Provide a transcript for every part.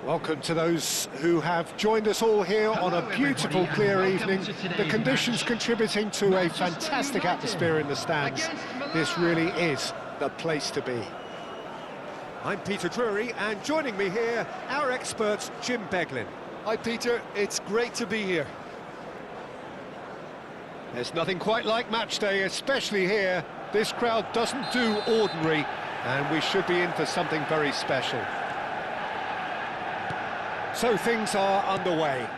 Welcome to those who have joined us all here on a beautiful, clear evening. The conditions contributing to a fantastic atmosphere in the stands. This really is the place to be. I'm Peter Drury, and joining me here, our expert, Jim Beglin. Hi Peter, it's great to be here. There's nothing quite like match day, especially here. This crowd doesn't do ordinary, and we should be in for something very special. So things are underway.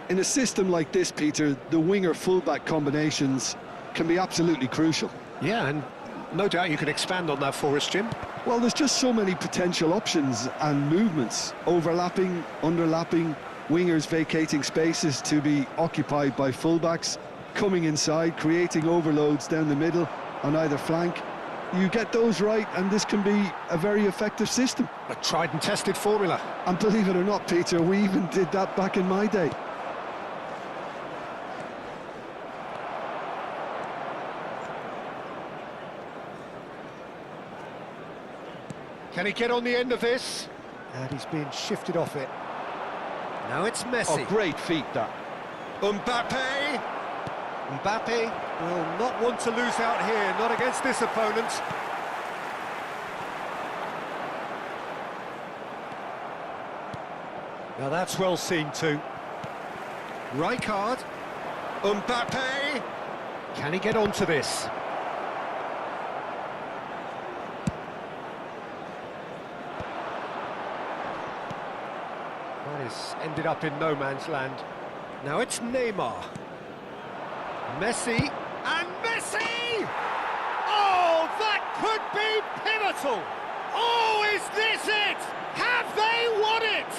In a system like this, Peter, the winger-fullback combinations can be absolutely crucial. Yeah, and no doubt you can expand on that for us, Jim. Well, there's just so many potential options and movements, overlapping, underlapping, wingers vacating spaces to be occupied by fullbacks, coming inside, creating overloads down the middle on either flank. You get those right, and this can be a very effective system. A tried and tested formula. And believe it or not, Peter, we even did that back in my day. Can he get on the end of this? And he's being shifted off it. Now it's Messi. Oh, great feat, that. Mbappe! Mbappe will not want to lose out here, not against this opponent. Now that's well seen too. Rijkaard. Mbappe! Can he get onto this? That has ended up in no man's land. Now it's Neymar. Messi, and Messi! Oh, that could be pivotal! Oh, is this it? Have they won it?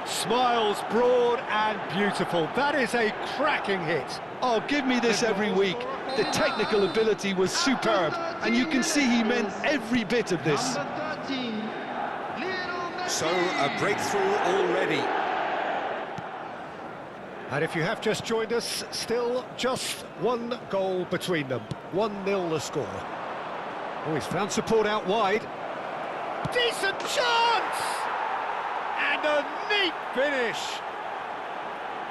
Smiles broad and beautiful. That is a cracking hit. Oh, give me this every week. The technical ability was superb, and you can see he meant every bit of this. So, a breakthrough already. And if you have just joined us, still just one goal between them. 1-0 the score. Oh, he's found support out wide. Decent chance! And a neat finish.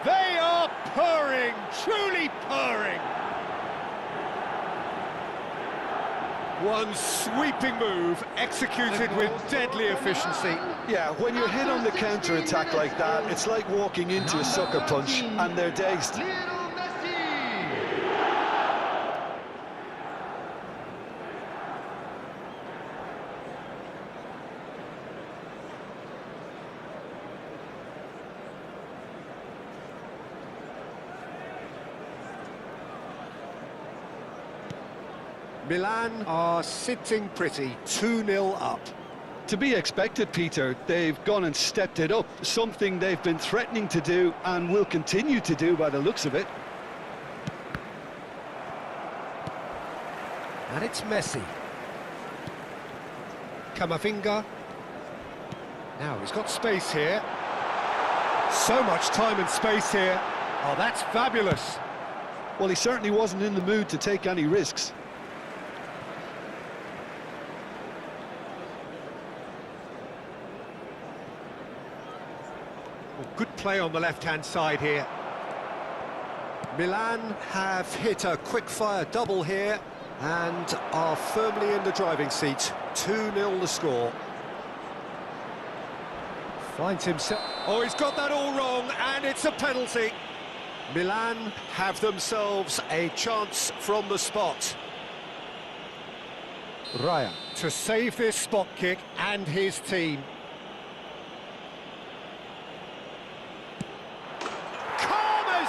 They are purring, truly purring. One sweeping move, executed with deadly efficiency. Yeah, when you're hit on the counter-attack like that, it's like walking into a sucker punch, and they're dazed. Milan are sitting pretty, 2-0 up. To be expected, Peter. They've gone and stepped it up, something they've been threatening to do and will continue to do by the looks of it. And it's Messi. Camavinga. Now he's got space here. So much time and space here. Oh, that's fabulous. Well, he certainly wasn't in the mood to take any risks. Good play on the left-hand side here. Milan have hit a quick-fire double here and are firmly in the driving seat. 2-0 the score. Finds himself... Oh, he's got that all wrong, and it's a penalty. Milan have themselves a chance from the spot. Raya to save this spot kick and his team.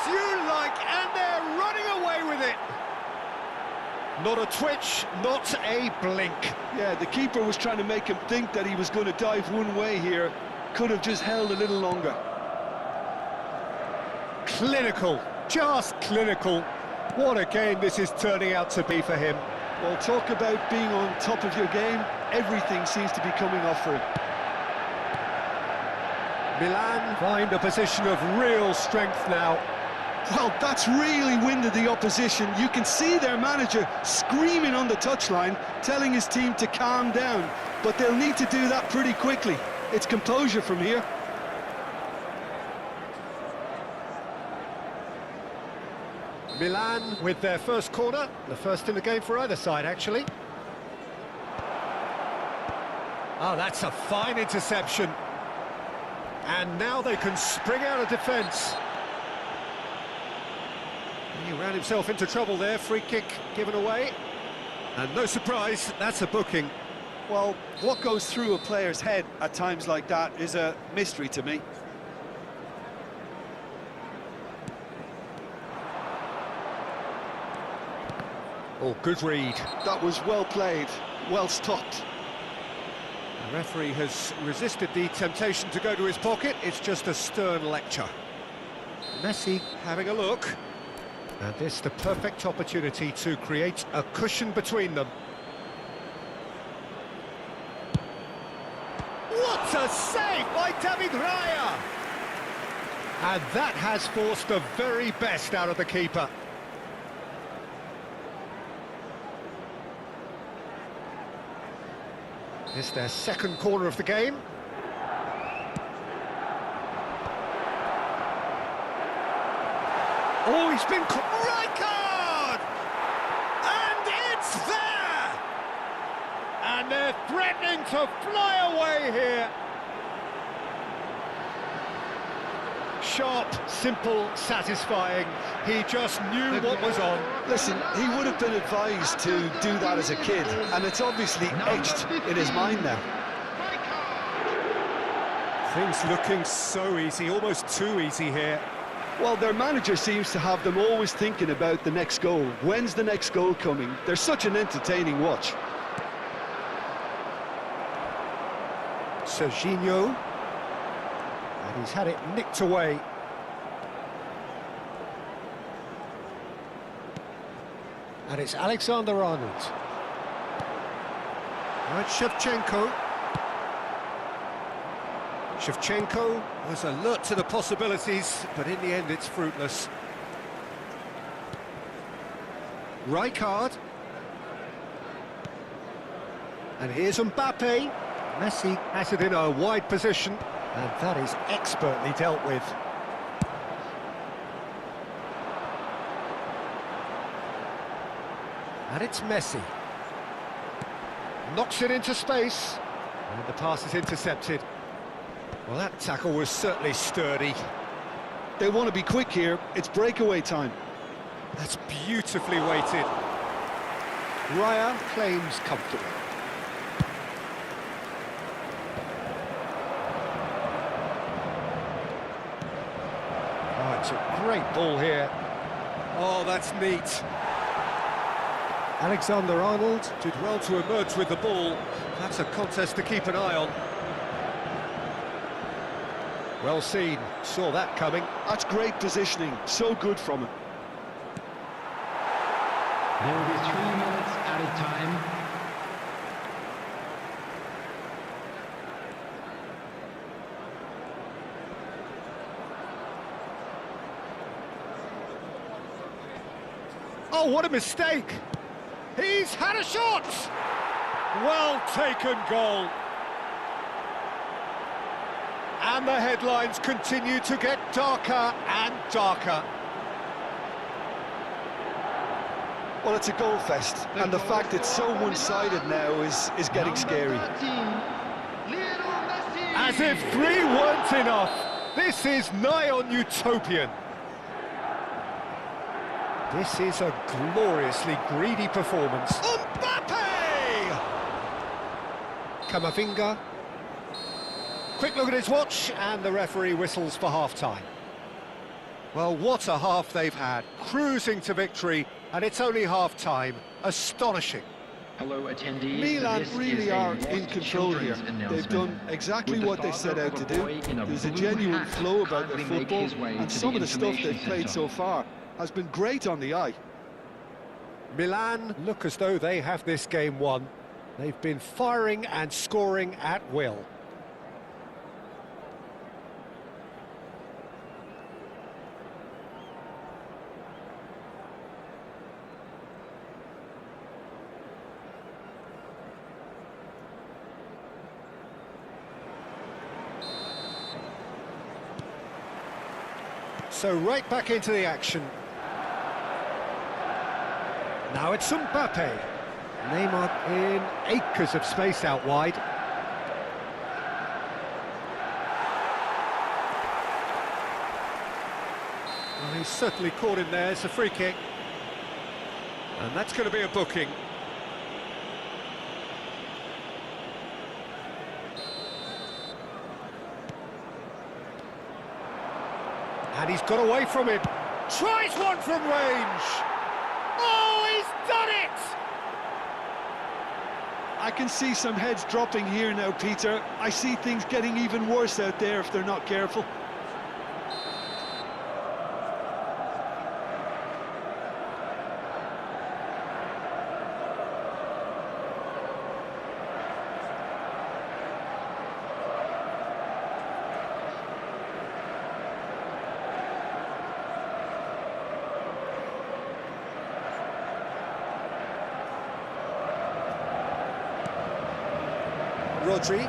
You like, and they're running away with it. Not a twitch, not a blink. Yeah, the keeper was trying to make him think that he was going to dive one way here. Could have just held a little longer. Clinical, just clinical. What a game this is turning out to be for him. Well, talk about being on top of your game. Everything seems to be coming off for him. Milan find a position of real strength now. Well, that's really winded the opposition. You can see their manager screaming on the touchline, telling his team to calm down. But they'll need to do that pretty quickly. It's composure from here. Milan with their first corner, the first in the game for either side, actually. Oh, that's a fine interception. And now they can spring out of defence. He ran himself into trouble there, free kick given away. And no surprise, that's a booking. Well, what goes through a player's head at times like that is a mystery to me. Oh, good read. That was well played, well stopped. The referee has resisted the temptation to go to his pocket. It's just a stern lecture. Messi having a look. And this the perfect opportunity to create a cushion between them. What a save by David Raya! And that has forced the very best out of the keeper. It's their second corner of the game. Oh, he's been... Rijkaard! And it's there! And they're threatening to fly away here. Sharp, simple, satisfying. He just knew what was on. Listen, he would have been advised to do that as a kid, and it's obviously etched in his mind now. Things looking so easy, almost too easy here. Well, their manager seems to have them always thinking about the next goal. When's the next goal coming? They're such an entertaining watch. Serginho. And he's had it nicked away. And it's Alexander-Arnold. Right, Shevchenko. Shevchenko was alert to the possibilities, but in the end it's fruitless. Rijkaard. And here's Mbappe. Messi has it in a wide position, and that is expertly dealt with. And it's Messi. Knocks it into space, and the pass is intercepted. Well, that tackle was certainly sturdy. They want to be quick here. It's breakaway time. That's beautifully weighted. Raya claims comfortably. Oh, it's a great ball here. Oh, that's neat. Alexander-Arnold did well to emerge with the ball. That's a contest to keep an eye on. Well seen, saw that coming. That's great positioning, so good from him. There will be 3 minutes added time. Oh, what a mistake! He's had a shot! Well taken goal. And the headlines continue to get darker and darker. Well, it's a goal fest, and the fact it's so one-sided now is getting scary. As if 3 weren't enough, this is nigh on utopian. This is a gloriously greedy performance. Mbappe! Camavinga. Quick look at his watch, and the referee whistles for half-time. Well, what a half they've had. Cruising to victory, and it's only half-time. Astonishing. Hello, attendees. Milan really are in control here. They've done exactly what they set out to do. There's a genuine flow about their football, and some of the stuff they've played so far has been great on the eye. Milan look as though they have this game won. They've been firing and scoring at will. So right back into the action. Now it's Mbappe. Neymar in acres of space out wide. Well, he's certainly caught him there. It's a free kick. And that's going to be a booking. And he's got away from it. Tries one from range. Oh, he's done it! I can see some heads dropping here now, Peter. I see things getting even worse out there if they're not careful. Rodri.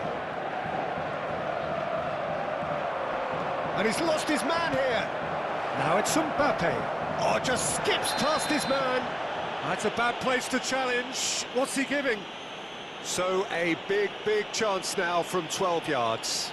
And he's lost his man here. Now it's Mbappe. Oh, just skips past his man. That's a bad place to challenge. What's he giving? So a big chance now from 12 yards.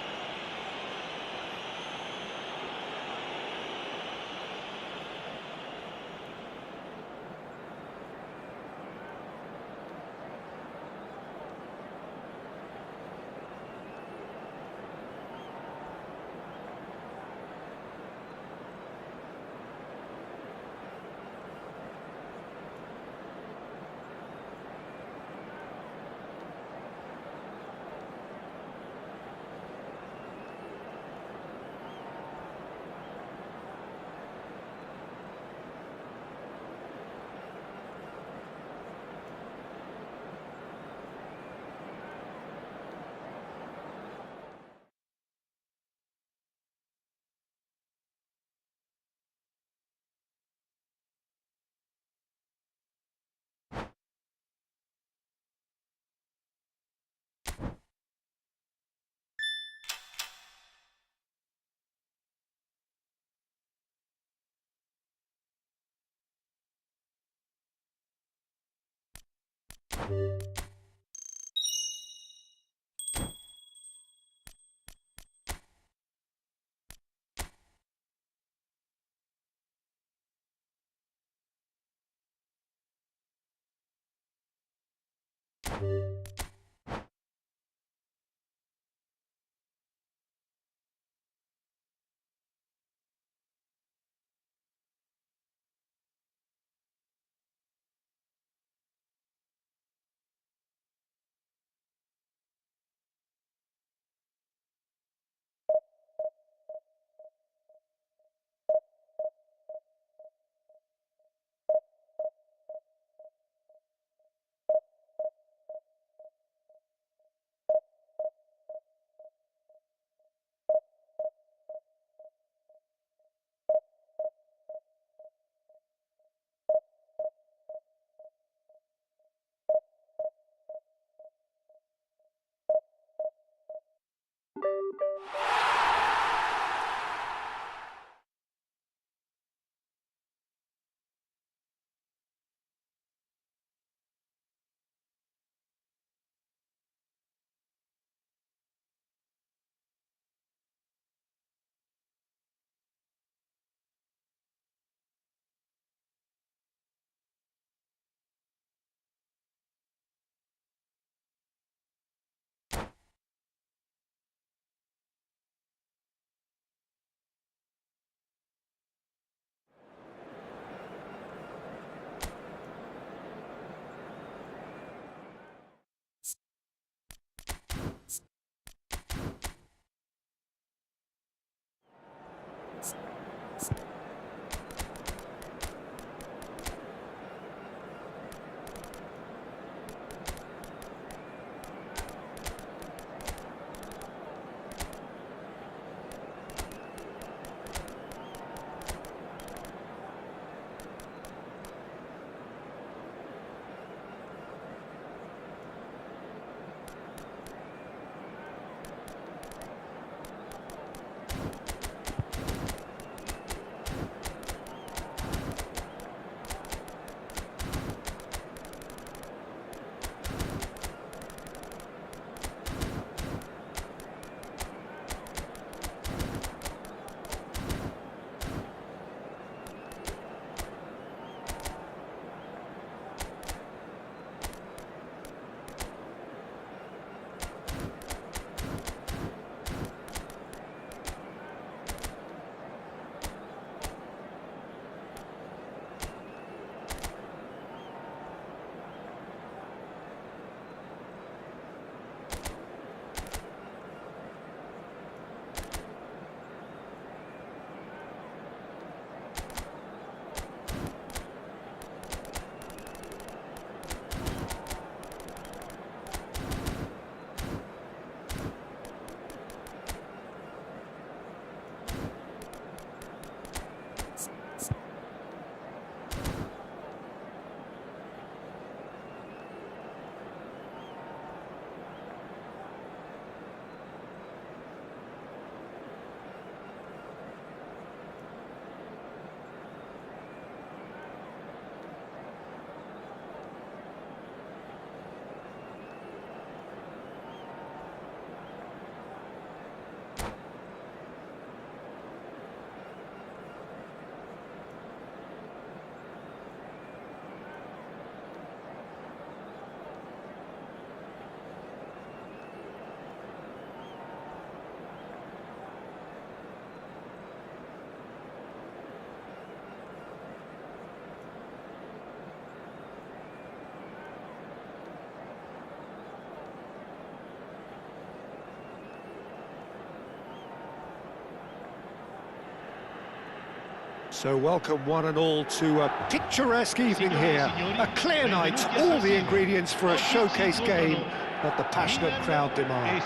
So welcome one and all to a picturesque evening here. A clear night, all the ingredients for a showcase game that the passionate crowd demands.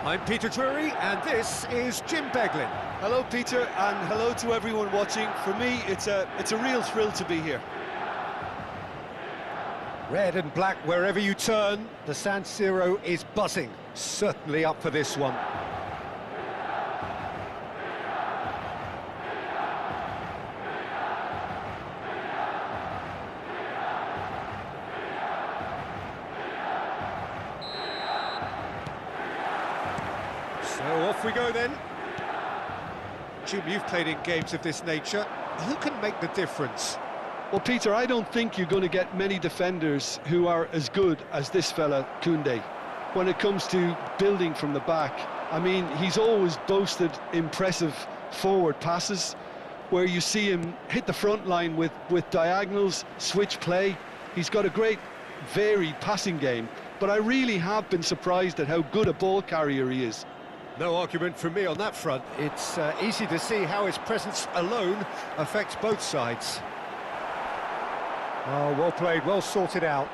I'm Peter Drury, and this is Jim Beglin. Hello, Peter, and hello to everyone watching. For me, it's a real thrill to be here. Red and black wherever you turn, the San Siro is buzzing. Certainly up for this one. So off we go then. Jim, you've played in games of this nature. Who can make the difference? Well, Peter, I don't think you're going to get many defenders who are as good as this fella, Koundé. When it comes to building from the back, I mean, he's always boasted impressive forward passes where you see him hit the front line with diagonals, switch play. He's got a great varied passing game, but I really have been surprised at how good a ball carrier he is. No argument from me on that front. It's easy to see how his presence alone affects both sides. Oh, well played, well sorted out.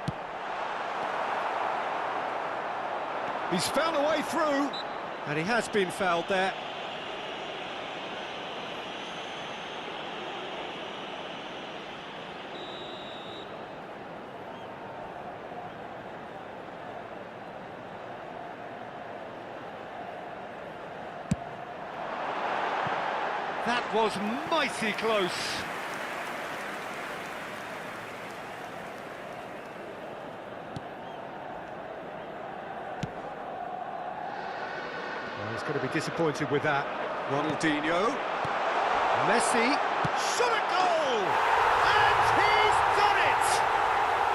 He's found a way through, and he has been fouled there. That was mighty close. Well, he's going to be disappointed with that. Ronaldinho. Messi. Shot a goal! And he's done it!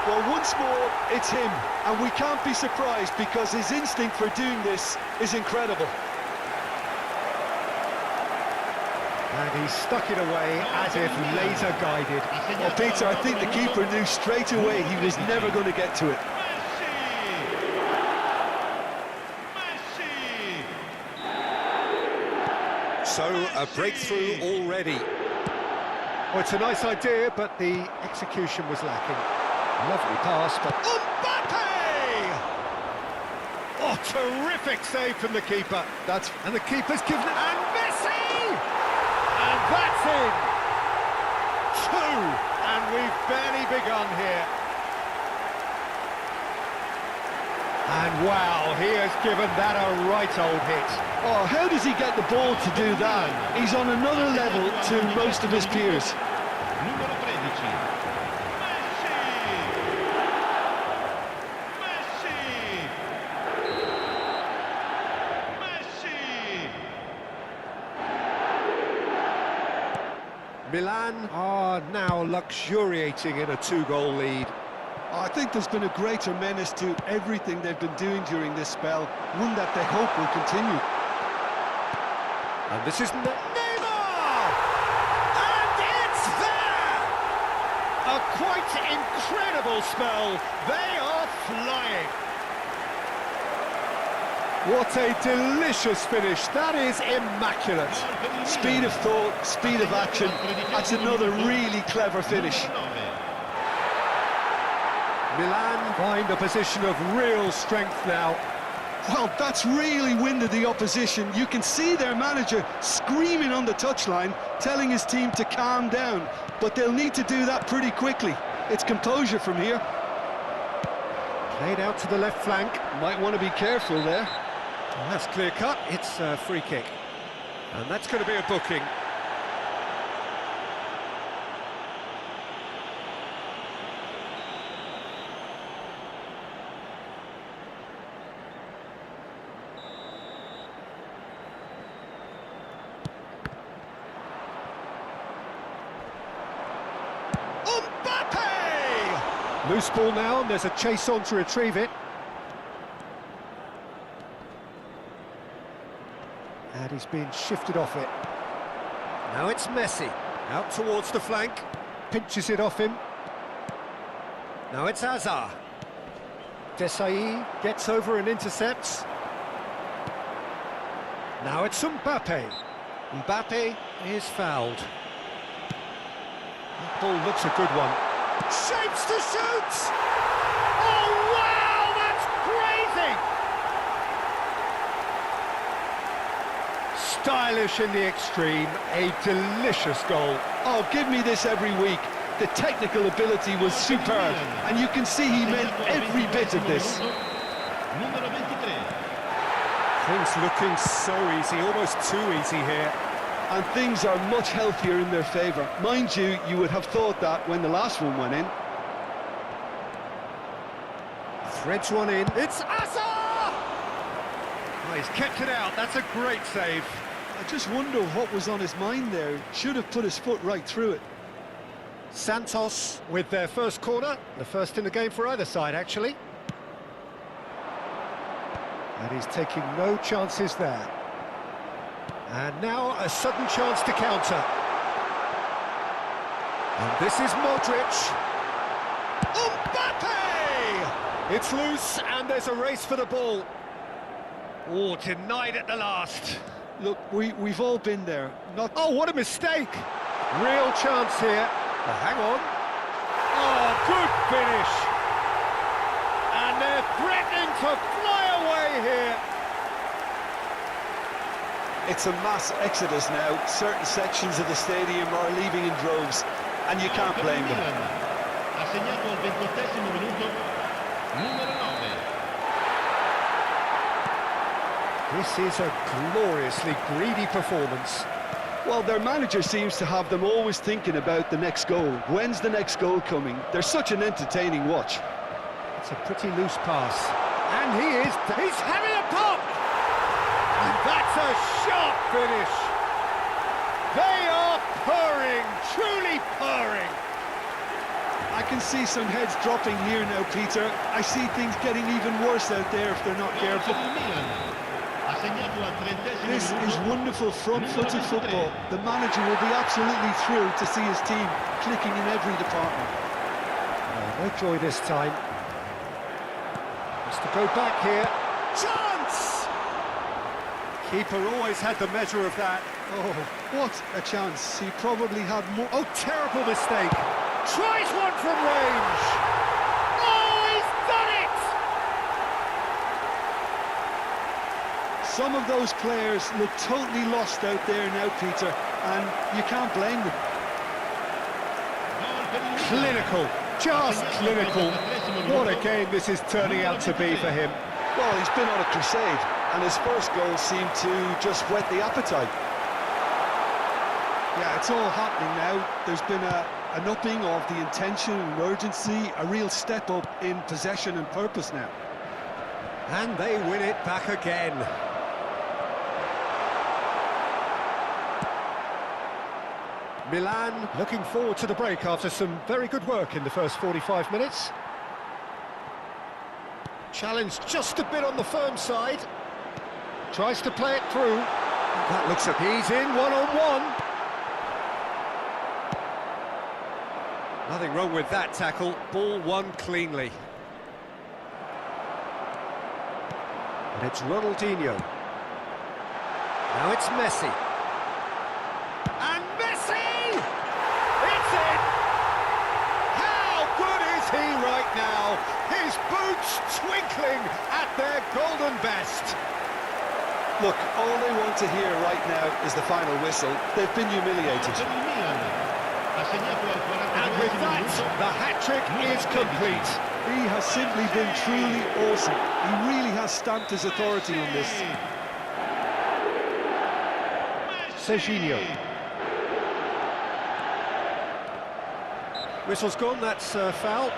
Well, once more, it's him, and we can't be surprised because his instinct for doing this is incredible. And he stuck it away as if laser-guided. Well, Peter, I think the keeper knew straight away he was never going to get to it. So, a breakthrough already. Well, it's a nice idea, but the execution was lacking. Lovely pass, but... Mbappe! Oh, terrific save from the keeper. And the keeper's given it... And Messi! And that's in! Two! And we've barely begun here. And wow, he has given that a right old hit. Oh, how does he get the ball to do that? He's on another level to most of his peers. Milan are now luxuriating in a two-goal lead. I think there's been a greater menace to everything they've been doing during this spell, one that they hope will continue. And this is Neymar! And it's there! A quite incredible spell. They are flying. What a delicious finish. That is immaculate. Speed of thought, speed of action. That's another really clever finish. Milan find a position of real strength now. Well, that's really winded the opposition. You can see their manager screaming on the touchline, telling his team to calm down. But they'll need to do that pretty quickly. It's composure from here. Played out to the left flank. Might want to be careful there. Well, that's clear cut. It's a free kick. And that's going to be a booking. Mbappe! Loose ball now, and there's a chase on to retrieve it. And he's being shifted off it. Now it's Messi, out towards the flank, pinches it off him. Now it's Hazard. Desailly gets over and intercepts. Now it's Mbappe. Mbappe is fouled. That ball looks a good one. Shapes to shoot! Oh, wow, that's crazy! Stylish in the extreme, a delicious goal. Oh, give me this every week. The technical ability was superb, and you can see he meant every bit of this. Things looking so easy, almost too easy here. And things are much healthier in their favour. Mind you, you would have thought that when the last one went in. Threads one in. It's Asa! Oh, he's kept it out. That's a great save. I just wonder what was on his mind there. Should have put his foot right through it. Santos with their first corner. The first in the game for either side, actually. And he's taking no chances there. And now a sudden chance to counter. And this is Modric. Mbappe! It's loose and there's a race for the ball. Oh, denied at the last. Look, we've all been there. Oh, what a mistake! Real chance here. Hang on. Oh, good finish. And they're threatening to fly away here. It's a mass exodus now. Certain sections of the stadium are leaving in droves, and you can't blame them. Ha segnato al 28esimo minuto, numero 9. This is a gloriously greedy performance. Well, their manager seems to have them always thinking about the next goal. When's the next goal coming? They're such an entertaining watch. It's a pretty loose pass. And he's having a pop! And that's a sharp finish. They are purring, truly purring. I can see some heads dropping here now, Peter. I see things getting even worse out there if they're not careful. This is wonderful front-footed football. The manager will be absolutely thrilled to see his team clicking in every department. Oh, no joy this time. Has to go back here. Chance! Keeper always had the measure of that. Oh, what a chance. He probably had more... Oh, terrible mistake. Tries one from range. Oh, he's done it! Some of those players look totally lost out there now, Peter, and you can't blame them. Clinical, just clinical. What a game this is turning out to be for him. Well, he's been on a crusade, and his first goal seemed to just whet the appetite. Yeah, it's all happening now. There's been an upping of the intention and urgency, a real step up in possession and purpose now. And they win it back again. Milan looking forward to the break after some very good work in the first 45 minutes. Challenged just a bit on the firm side. Tries to play it through. That looks like he's in one-on-one. Nothing wrong with that tackle. Ball won cleanly. And it's Ronaldinho. Now it's Messi. And Messi! It's in! How good is he right now? His boots twinkling at their golden best. Look, all they want to hear right now is the final whistle. They've been humiliated. And with that, the hat-trick is complete. He has simply been truly awesome. He really has stamped his authority on this. Serginho. Whistle's gone, that's foul.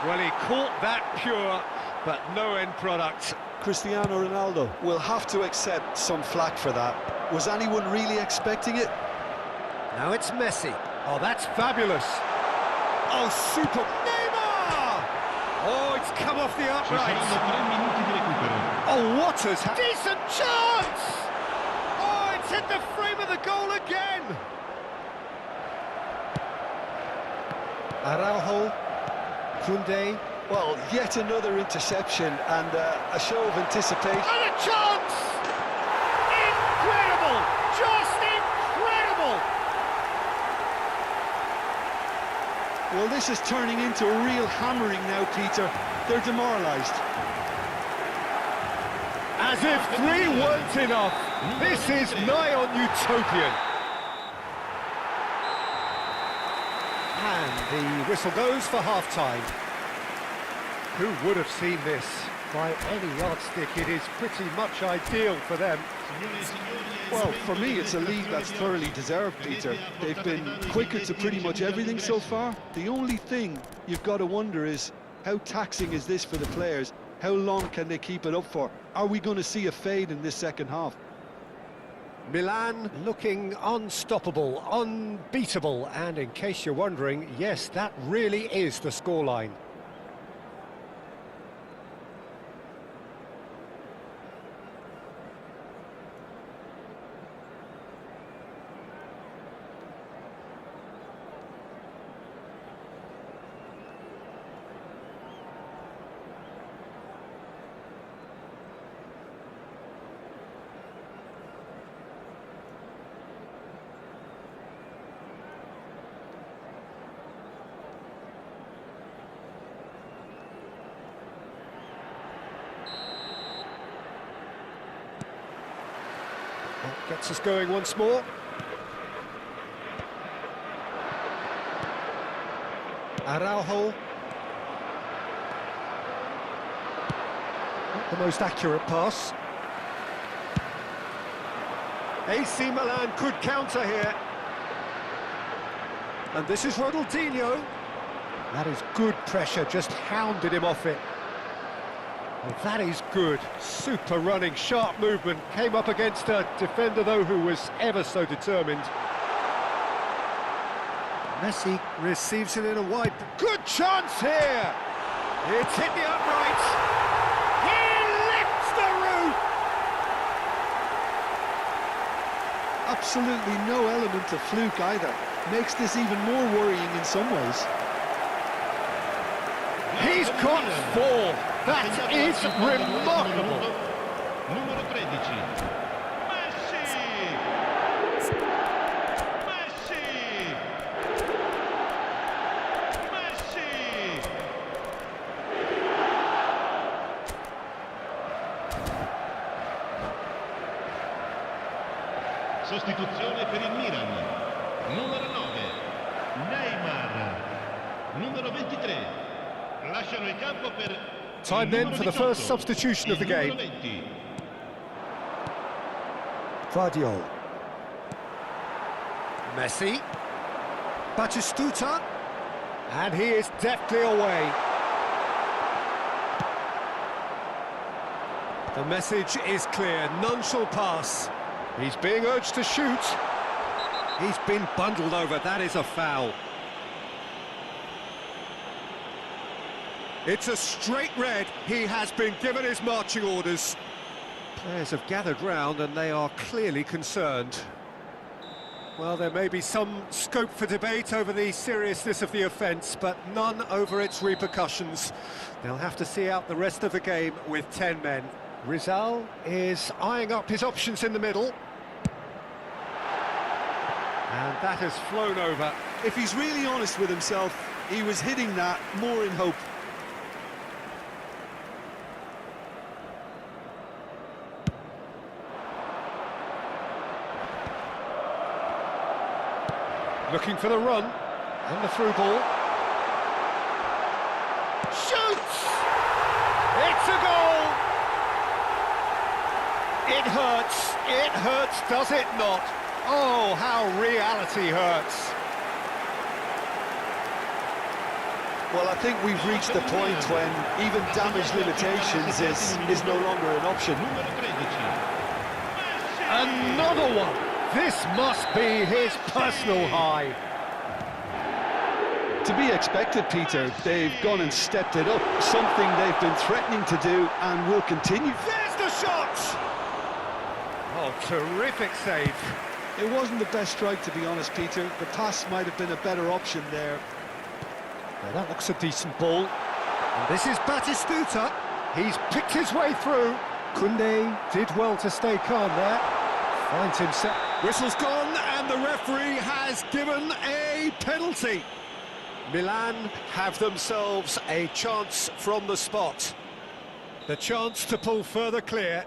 Well, he caught that pure, but no end product. Cristiano Ronaldo will have to accept some flack for that. Was anyone really expecting it? Now it's Messi. Oh, that's fabulous. Oh, super. Neymar! Oh, it's come off the Ci uprights. saranno 3 minuti di recupero. Oh, what has happened? Decent chance! Oh, it's hit the frame of the goal again. Araujo, Koundé. Well, yet another interception and a show of anticipation. And a chance! Incredible! Just incredible! Well, this is turning into a real hammering now, Peter. They're demoralised. As if 3 weren't enough. This is nigh on utopian. And the whistle goes for half-time. Who would have seen this? By any yardstick, it is pretty much ideal for them. Well, for me, it's a lead that's thoroughly deserved, Peter. They've been quicker to pretty much everything so far. The only thing you've got to wonder is, how taxing is this for the players? How long can they keep it up for? Are we going to see a fade in this second half? Milan looking unstoppable, unbeatable, and in case you're wondering, yes, that really is the scoreline. Gets us going once more. Araujo. Not the most accurate pass. AC Milan could counter here. And this is Ronaldinho. That is good pressure, just hounded him off it. Well, that is good. Super running, sharp movement. Came up against a defender, though, who was ever so determined. Messi receives it in a wide... Good chance here! It's hit the uprights. He lifts the roof! Absolutely no element of fluke either. Makes this even more worrying in some ways. He's got 4. That is remarkable. Numero 13. Messi! Messi! Messi! Sostituzione per il Milan. Numero 9. Neymar. Numero 23. Lasciano il campo per Time then for the first substitution of the game. Vardiol. Messi. Batistuta. And he is deftly away. The message is clear, none shall pass. He's being urged to shoot. He's been bundled over, that is a foul. It's a straight red. He has been given his marching orders. Players have gathered round and they are clearly concerned. Well, there may be some scope for debate over the seriousness of the offence, but none over its repercussions. They'll have to see out the rest of the game with 10 men. Rizal is eyeing up his options in the middle. And that has flown over. If he's really honest with himself, he was hitting that more in hope. Looking for the run, and the through ball. Shoots! It's a goal! It hurts, does it not? Oh, how reality hurts. Well, I think we've reached the point when even damage limitations is no longer an option. Another one! This must be his personal high. to be expected, Peter. They've gone and stepped it up, something they've been threatening to do and will continue. There's the shot! Oh, terrific save. It wasn't the best strike, to be honest, Peter. The pass might have been a better option there. Now that looks a decent ball. And this is Batistuta. He's picked his way through. Koundé did well to stay calm there. Finds himself. Whistle's gone, and the referee has given a penalty. Milan have themselves a chance from the spot. The chance to pull further clear.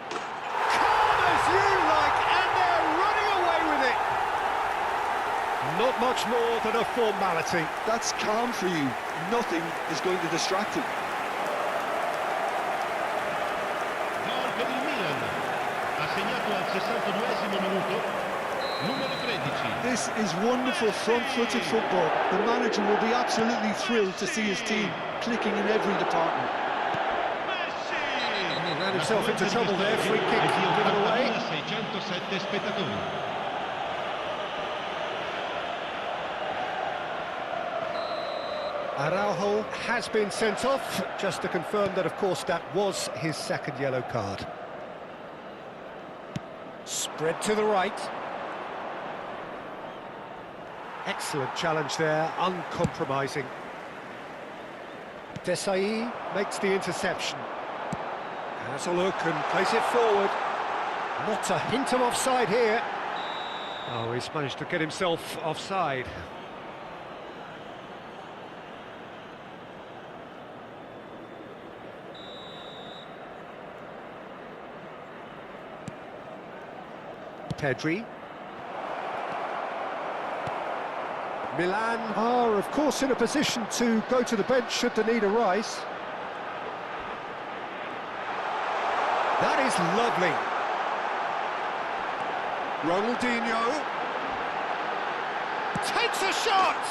Calm as you like, and they're running away with it. Not much more than a formality. That's calm for you. Nothing is going to distract him. Gol per il Milan. Ha segnato al 69esimo minuto. Numero 13. This is wonderful front-footed football. The manager will be absolutely thrilled to see his team clicking in every department. He ran himself into trouble there. Free kick given away. 607 spettatori. Araujo has been sent off, just to confirm that, of course, that was his second yellow card. Spread to the right. Excellent challenge there, uncompromising. Desai makes the interception. Has a look and plays it forward. Not a hint of offside here. Oh, he's managed to get himself offside. Pedri. Milan are, of course, in a position to go to the bench should the need arise. That is lovely. Ronaldinho takes a shot!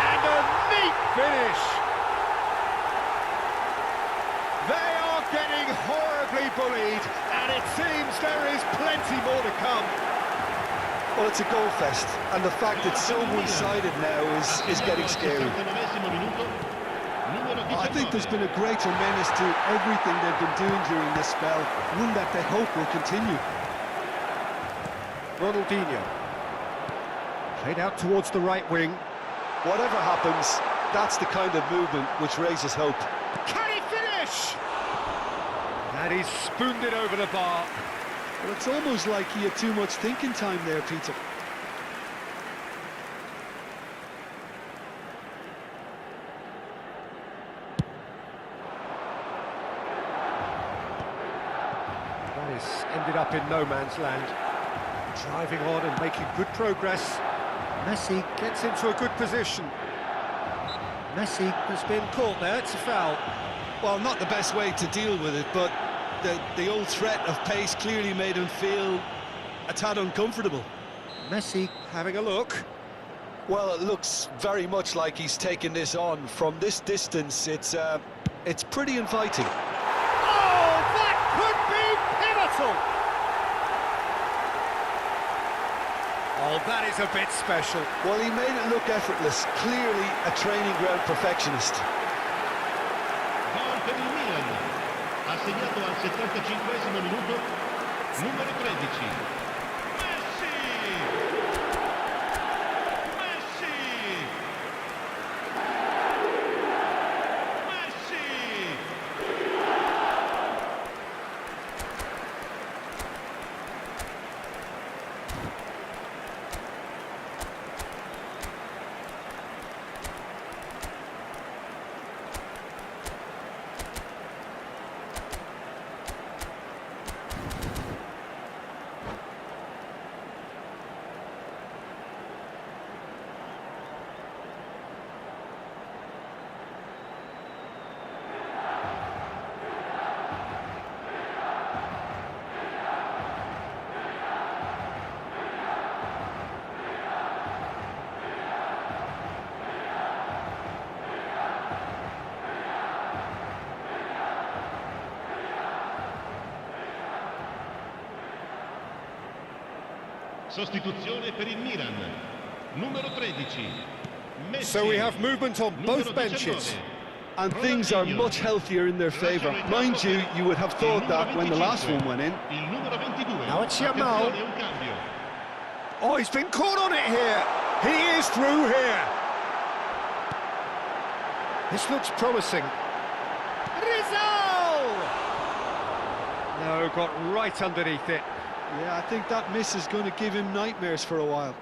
And a neat finish! They are getting horribly bullied, and it seems there is plenty more to come. Well, it's a goal fest, and the fact it's so one-sided now is getting scary. I think there's been a great tremendous to everything they've been doing during this spell, one that they hope will continue. Ronaldinho. Played out towards the right wing. Whatever happens, that's the kind of movement which raises hope. Can he finish? And he's spooned it over the bar. Well, it's almost like he had too much thinking time there, Peter. That has ended up in no man's land. Driving on and making good progress. Messi gets into a good position. Messi has been caught there, it's a foul. Well, not the best way to deal with it, but the old threat of pace clearly made him feel a tad uncomfortable. Messi having a look. Well, it looks very much like he's taken this on. From this distance, it's pretty inviting. Oh, that could be pivotal! Oh, that is a bit special. Well, he made it look effortless. Clearly a training ground perfectionist. Gol per il Milan. Ha segnato al 75esimo minuto. Numero 13. Messi! Messi! Sostituzione per il Milan. Numero 13. Messi. So we have movement on Numero both benches. 19. And things are much healthier in their favour. Mind you, you would have thought that when the last one went in. Il numero 22. Now it's Yamal. Attenzione, un cambio. Oh, he's been caught on it here. He is through here. This looks promising. Rizal! No, got right underneath it. Yeah, I think that miss is going to give him nightmares for a while.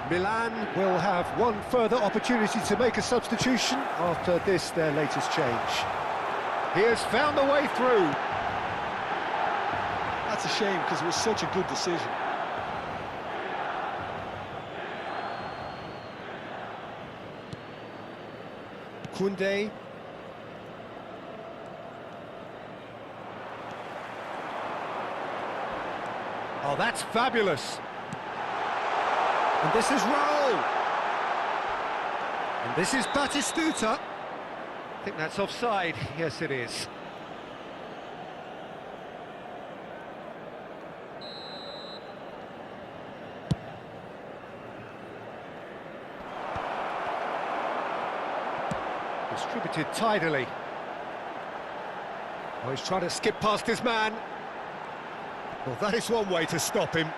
Milan will have one further opportunity to make a substitution after this, their latest change. He has found the way through. That's a shame because it was such a good decision. Koundé. Oh, that's fabulous. And this is Raul. And this is Batistuta. I think that's offside. Yes, it is. Distributed tidily. Oh, he's trying to skip past his man. Well, that is one way to stop him.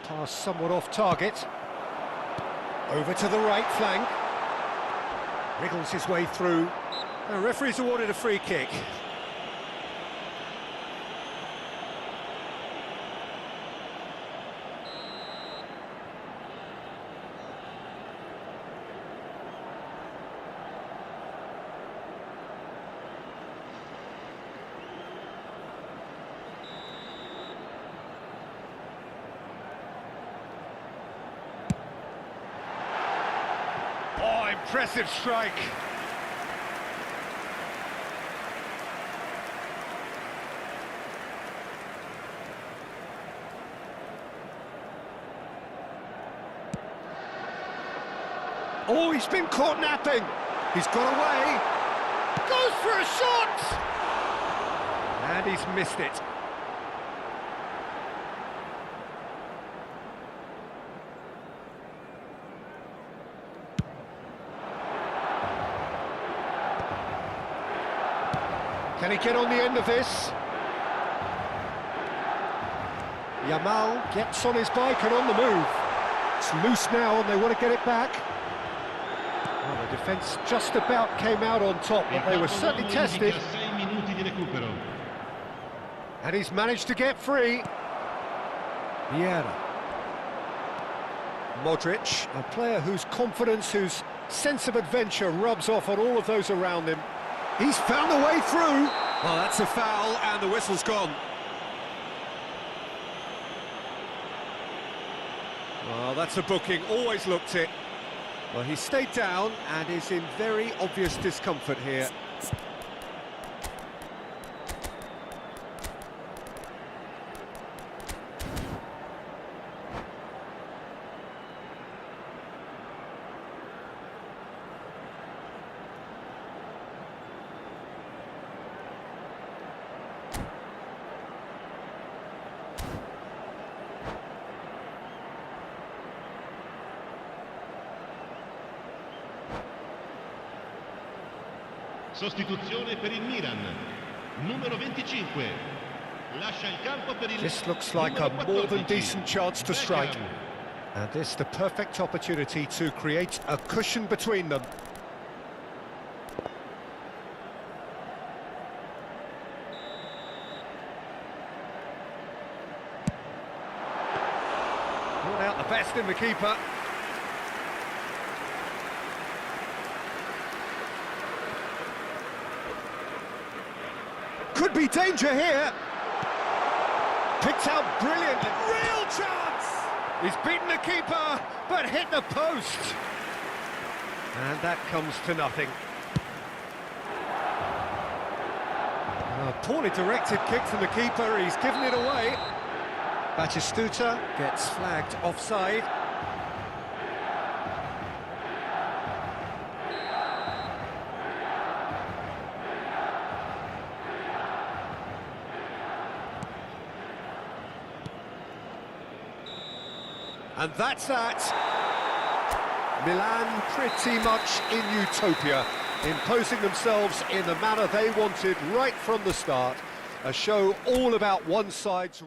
Pass somewhat off target. Over to the right flank. Wriggles his way through. The referee's awarded a free kick. Oh, impressive strike. Oh, he's been caught napping. He's got away. Goes for a shot! And he's missed it. Can he get on the end of this? Yamal gets on his bike and on the move. It's loose now and they want to get it back. Well, the defence just about came out on top, but they were certainly tested. 6 minuti di recupero. And he's managed to get free. Vieira. Modric, a player whose confidence, whose sense of adventure rubs off on all of those around him. He's found a way through. Well, that's a foul, and the whistle's gone. Well, that's a booking, always looked it. Well, he stayed down and is in very obvious discomfort here. Sostituzione per il Milan. Numero 25. Lascia il campo per il This looks like a numero more than 14. decent chance to strike. Beckham. And this the perfect opportunity to create a cushion between them. Brought out the best in the keeper. Could be danger here. Picked out brilliantly. Real chance! He's beaten the keeper, but hit the post. And that comes to nothing. A poorly directed kick from the keeper, he's given it away. Batistuta gets flagged offside. And that's that. Milan pretty much in utopia, imposing themselves in the manner they wanted right from the start. A show all about one side's...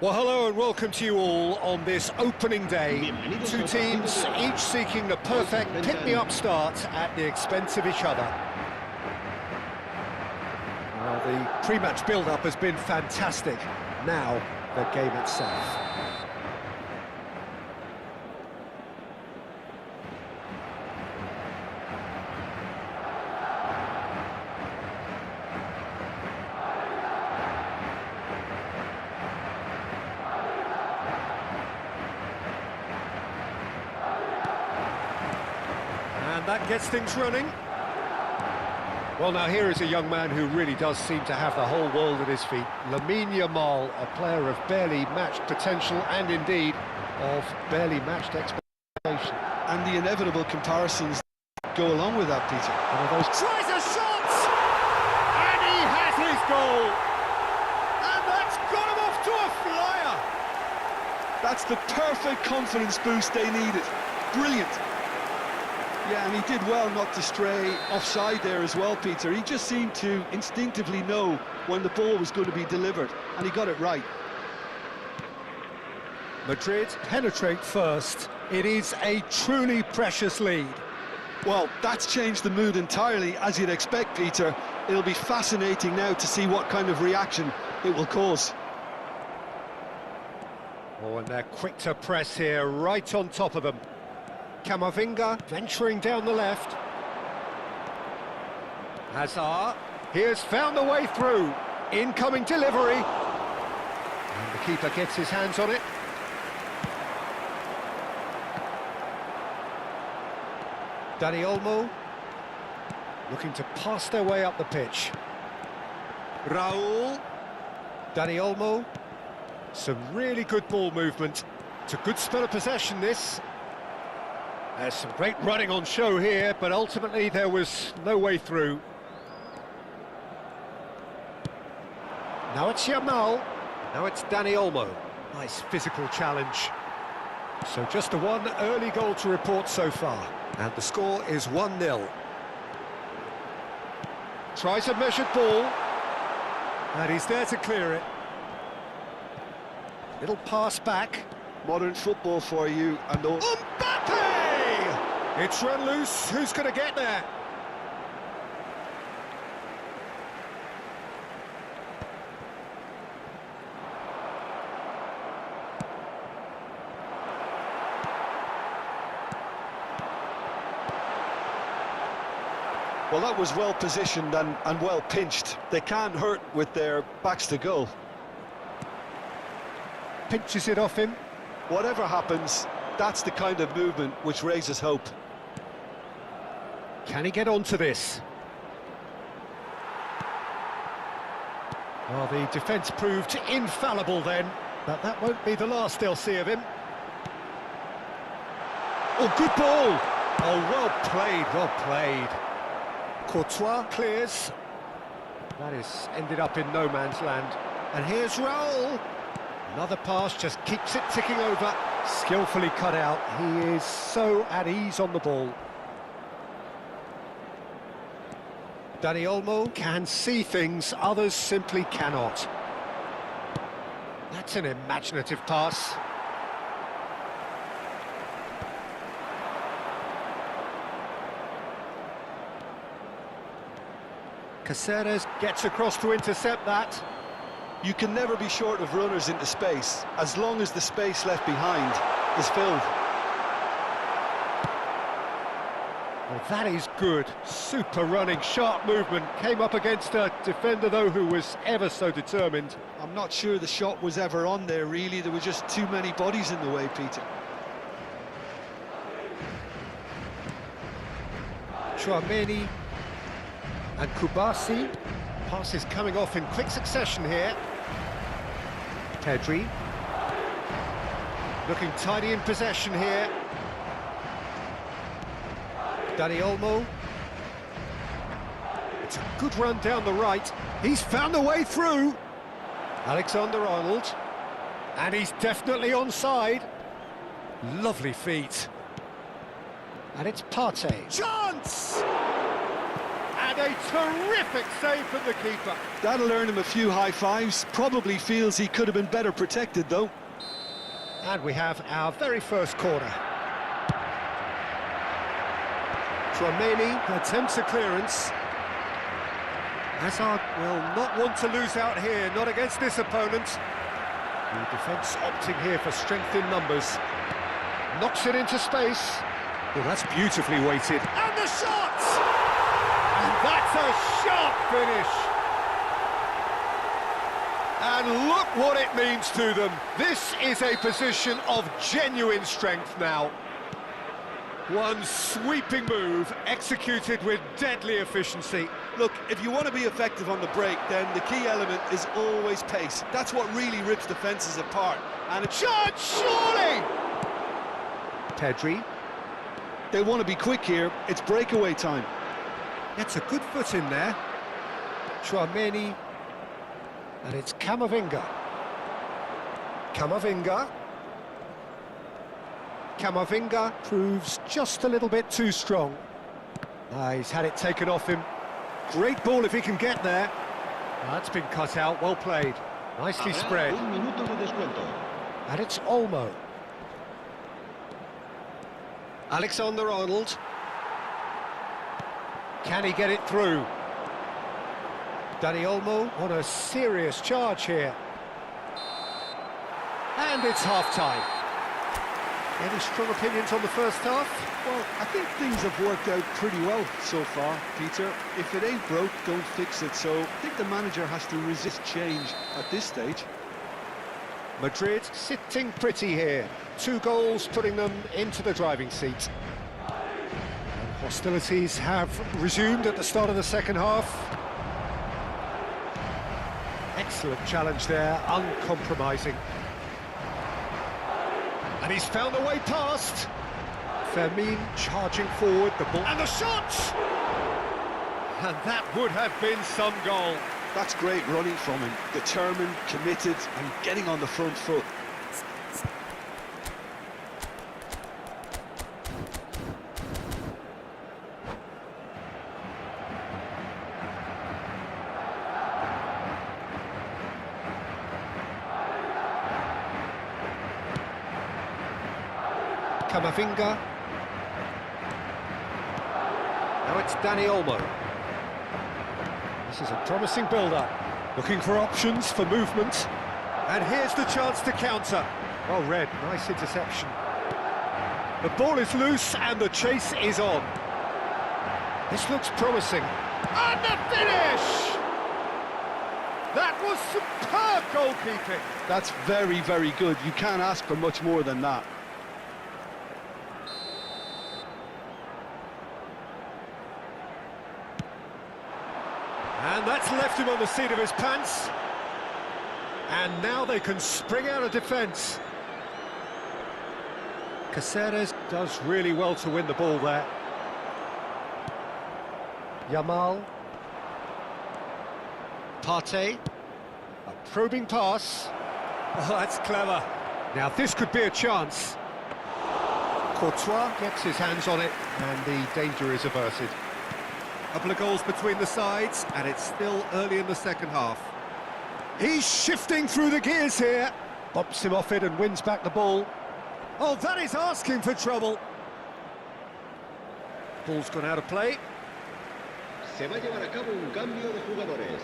Well, hello and welcome to you all on this opening day. Two teams, each seeking the perfect pick-me-up start at the expense of each other. The pre-match build-up has been fantastic. Now, the game itself. that gets things running. Well, now here is a young man who really does seem to have the whole world at his feet. Lamine Yamal, a player of barely matched potential and indeed of barely matched expectation. And the inevitable comparisons go along with that, Peter. One of those tries a shot! And he has his goal! And that's got him off to a flyer! That's the perfect confidence boost they needed. Brilliant. Yeah, and he did well not to stray offside there as well, Peter. He just seemed to instinctively know when the ball was going to be delivered, and he got it right. Madrid penetrate first. It is a truly precious lead. Well, that's changed the mood entirely, as you'd expect, Peter. It'll be fascinating now to see what kind of reaction it will cause. Oh, and they're quick to press here, right on top of them. Camavinga venturing down the left. Hazard, he has found the way through. Incoming delivery. And the keeper gets his hands on it. Dani Olmo looking to pass their way up the pitch. Raul. Dani Olmo. Some really good ball movement. It's a good spell of possession, this. There's some great running on show here, but ultimately there was no way through. Now it's Yamal. Now it's Dani Olmo. Nice physical challenge. So just the one early goal to report so far. And the score is 1-0. Tries a measured ball. And he's there to clear it. Little pass back. Modern football for you, and Mbappe! It's run loose. Who's going to get there? Well, that was well positioned and well pinched. They can't hurt with their backs to goal. Pinches it off him. Whatever happens, that's the kind of movement which raises hope. Can he get onto this? Well, the defence proved infallible then, but that won't be the last they'll see of him. Oh, good ball! Oh, well played, well played. Courtois clears. That is ended up in no man's land. And here's Raul. Another pass, just keeps it ticking over. Skillfully cut out. He is so at ease on the ball. Dani Olmo can see things others simply cannot. That's an imaginative pass. Caceres gets across to intercept that. You can never be short of runners into space, as long as the space left behind is filled. Well, that is good. Super running, sharp movement. Came up against a defender, though, who was ever so determined. I'm not sure the shot was ever on there, really. There were just too many bodies in the way, Peter. Chouameni and Kubasi. Passes coming off in quick succession here. Pedri. Looking tidy in possession here. Dani Olmo. It's a good run down the right. He's found the way through. Alexander-Arnold. And he's definitely onside. Lovely feet. And it's Partey. Chance! And a terrific save from the keeper. That'll earn him a few high fives. Probably feels he could have been better protected, though. And we have our very first corner. Chouameni attempts a clearance. Hazard will not want to lose out here, not against this opponent. The defence opting here for strength in numbers. Knocks it into space. Well, that's beautifully weighted. And the shot! And that's a sharp finish. And look what it means to them. This is a position of genuine strength now. One sweeping move, executed with deadly efficiency. Look, if you want to be effective on the break, then the key element is always pace. That's what really rips defences apart. And it's Shot, surely! Pedri. They want to be quick here. It's breakaway time. Gets a good foot in there. Chouameni. And it's Camavinga. Camavinga proves just a little bit too strong. He's had it taken off him. Great ball if he can get there. That's been cut out, well played. Nicely spread. Un minuto de descuento. And it's Olmo. Alexander-Arnold. Can he get it through? Dani Olmo on a serious charge here. And it's half-time. Any strong opinions on the first half? Well, I think things have worked out pretty well so far, Peter. If it ain't broke, don't fix it. So I think the manager has to resist change at this stage. Madrid sitting pretty here. 2 goals putting them into the driving seat. And hostilities have resumed at the start of the second half. Excellent challenge there, uncompromising. And he's found a way past. Fermin charging forward, the ball, and the shot! And that would have been some goal. That's great running from him. Determined, committed, and getting on the front foot. Camavinga. Now it's Dani Olmo. This is a promising build-up. Looking for options for movement. And here's the chance to counter. Well read, nice interception. The ball is loose and the chase is on. This looks promising. And the finish! That was superb goalkeeping. That's very, very good. You can't ask for much more than that. And that's left him on the seat of his pants. And now they can spring out of defence. Caceres does really well to win the ball there. Yamal. Partey. A probing pass. Oh, that's clever. Now this could be a chance. Courtois gets his hands on it and the danger is averted. Couple of goals between the sides, and it's still early in the second half. He's shifting through the gears here. Bumps him off it and wins back the ball. Oh, that is asking for trouble. Ball's gone out of play. Se va a llevar a cabo un cambio de jugadores.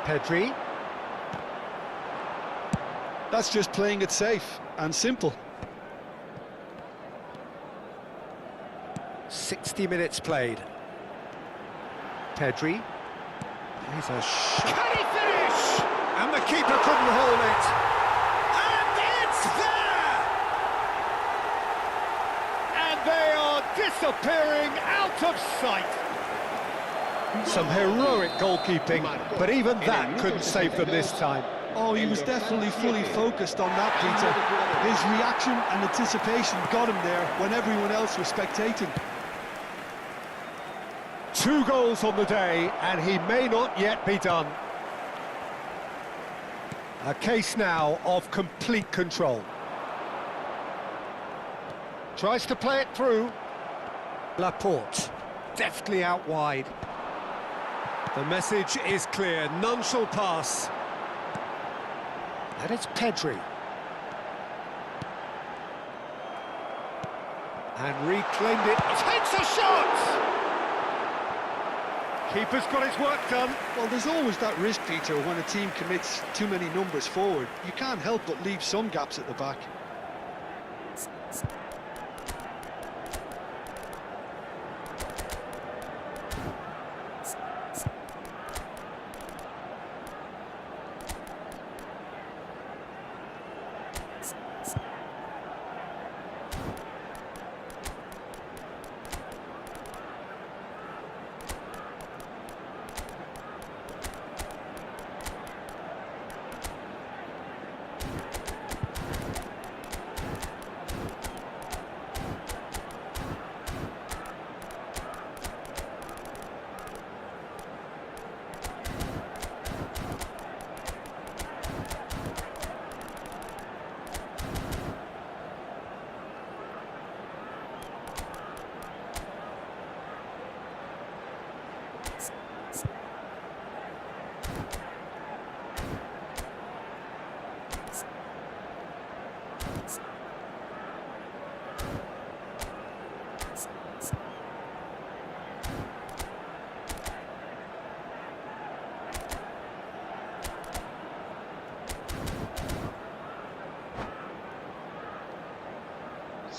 Pedri. That's just playing it safe and simple. 60 minutes played. Pedri. He's a shot. Can he finish? And the keeper couldn't hold it. And it's there! And they are disappearing out of sight. Some heroic goalkeeping, but even that couldn't save them this time. Oh, he was definitely fully focused on that, Peter. His reaction and anticipation got him there when everyone else was spectating. 2 goals on the day, and he may not yet be done. A case now of complete control. Tries to play it through. Laporte, deftly out wide. The message is clear, none shall pass. And it's Pedri. And reclaimed it. Takes a shot! Keeper's got his work done. Well, there's always that risk, Peter, when a team commits too many numbers forward. You can't help but leave some gaps at the back.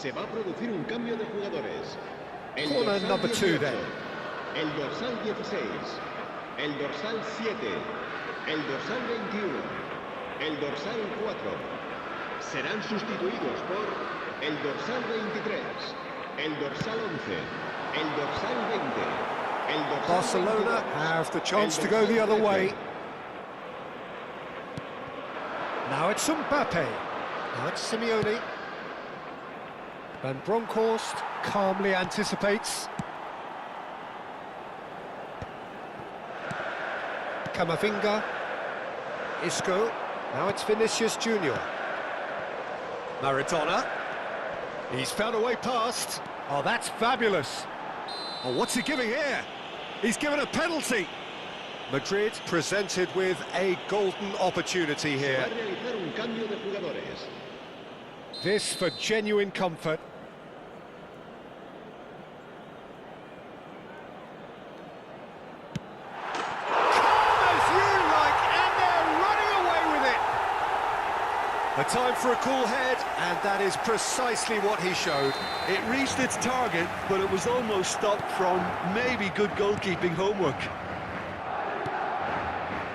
Se va a producir un cambio de jugadores. El Corner dorsal number 2 18, then. el dorsal 16, el dorsal 7, el dorsal 21, el dorsal 4. Serán sustituidos por el dorsal 23, el dorsal 11, el dorsal 20, el dorsal Barcelona 22, have the chance el to go the dorsal other 13. way. Now it's Mbappe. Now it's Simeone. Van Bronckhorst calmly anticipates. Camavinga. Isco. Now it's Vinicius Junior. Maradona. He's found a way past. Oh, that's fabulous. Oh, what's he giving here? He's given a penalty. Madrid presented with a golden opportunity Va here. a realizar un cambio de jugadores. This for genuine comfort. Calm as you like, and they're running away with it. A time for a cool head, and that is precisely what he showed. It reached its target, but it was almost stopped from maybe good goalkeeping homework.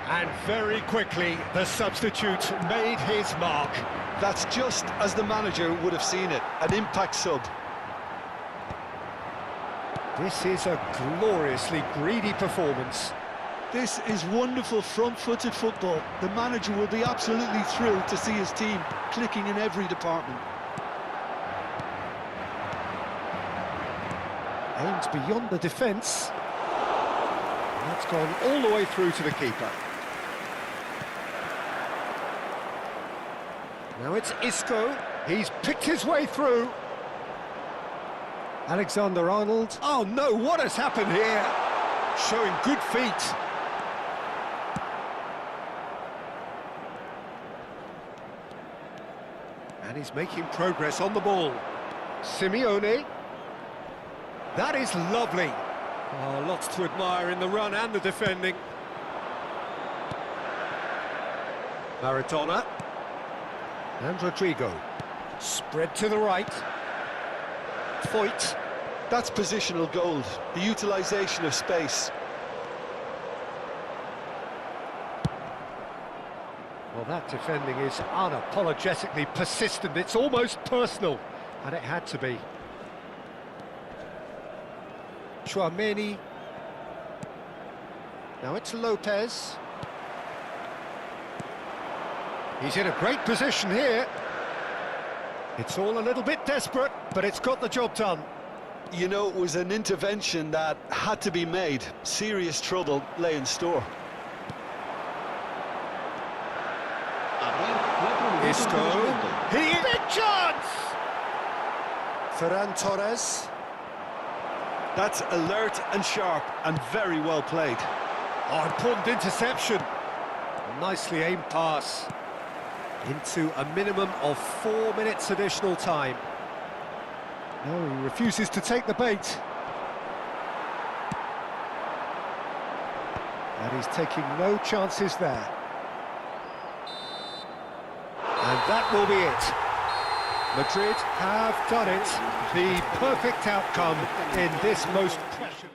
And very quickly, the substitute made his mark. That's just as the manager would have seen it, an impact sub. This is a gloriously greedy performance. This is wonderful front-footed football. The manager will be absolutely thrilled to see his team clicking in every department. Aims beyond the defence. And that's gone all the way through to the keeper. Now it's Isco. He's picked his way through. Alexander-Arnold. Oh no, what has happened here? Showing good feet. And he's making progress on the ball. Simeone. That is lovely. Oh, lots to admire in the run and the defending. Maradona. And Rodrigo. Spread to the right. Foyt. That's positional gold, the utilisation of space. Well, that defending is unapologetically persistent. It's almost personal, and it had to be. Chouameni. Now it's Lopez. He's in a great position here. It's all a little bit desperate, but it's got the job done. You know, it was an intervention that had to be made. Serious trouble lay in store. Habrá 4 minutos de Isco. descuento. Big chance! Ferran Torres. That's alert and sharp and very well played. Oh, important interception. A nicely aimed pass. Into a minimum of 4 minutes additional time. No, he refuses to take the bait. And he's taking no chances there. And that will be it. Madrid have done it. The perfect outcome in this most precious...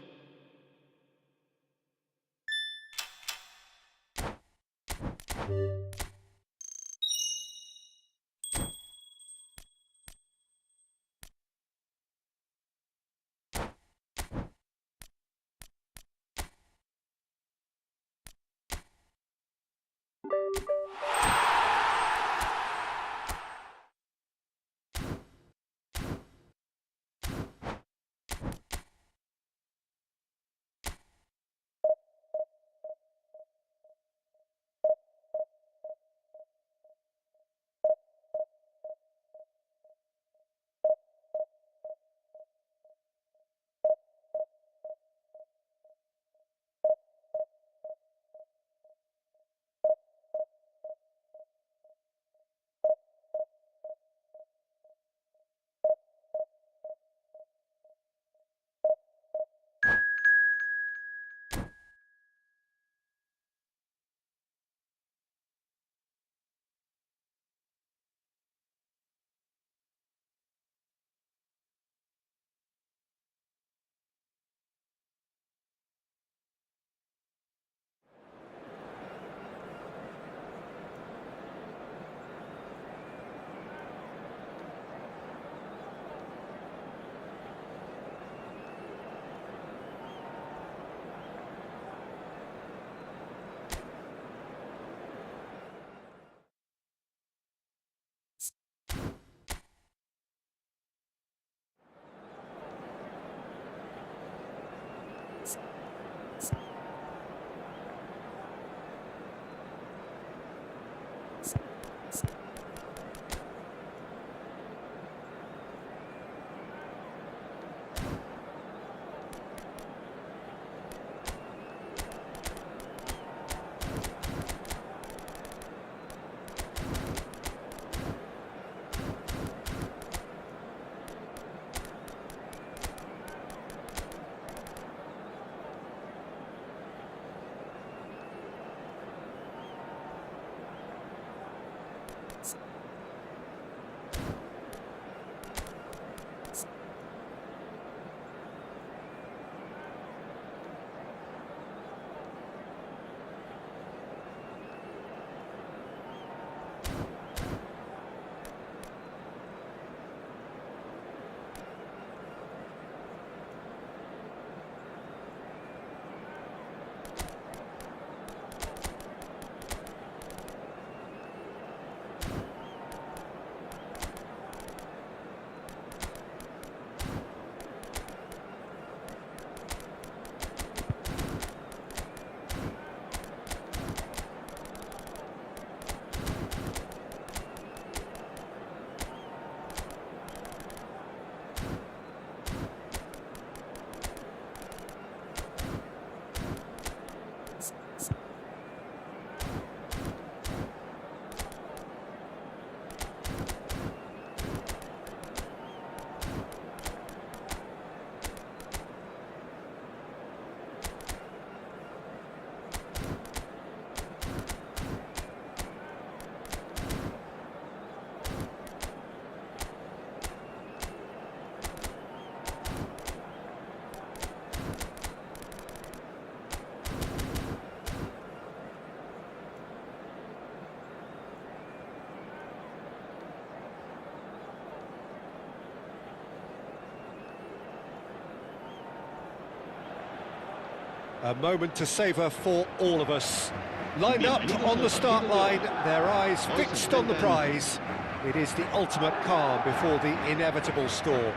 A moment to savour for all of us. Lined up on the start line, their eyes fixed on the prize. It is the ultimate calm before the inevitable score.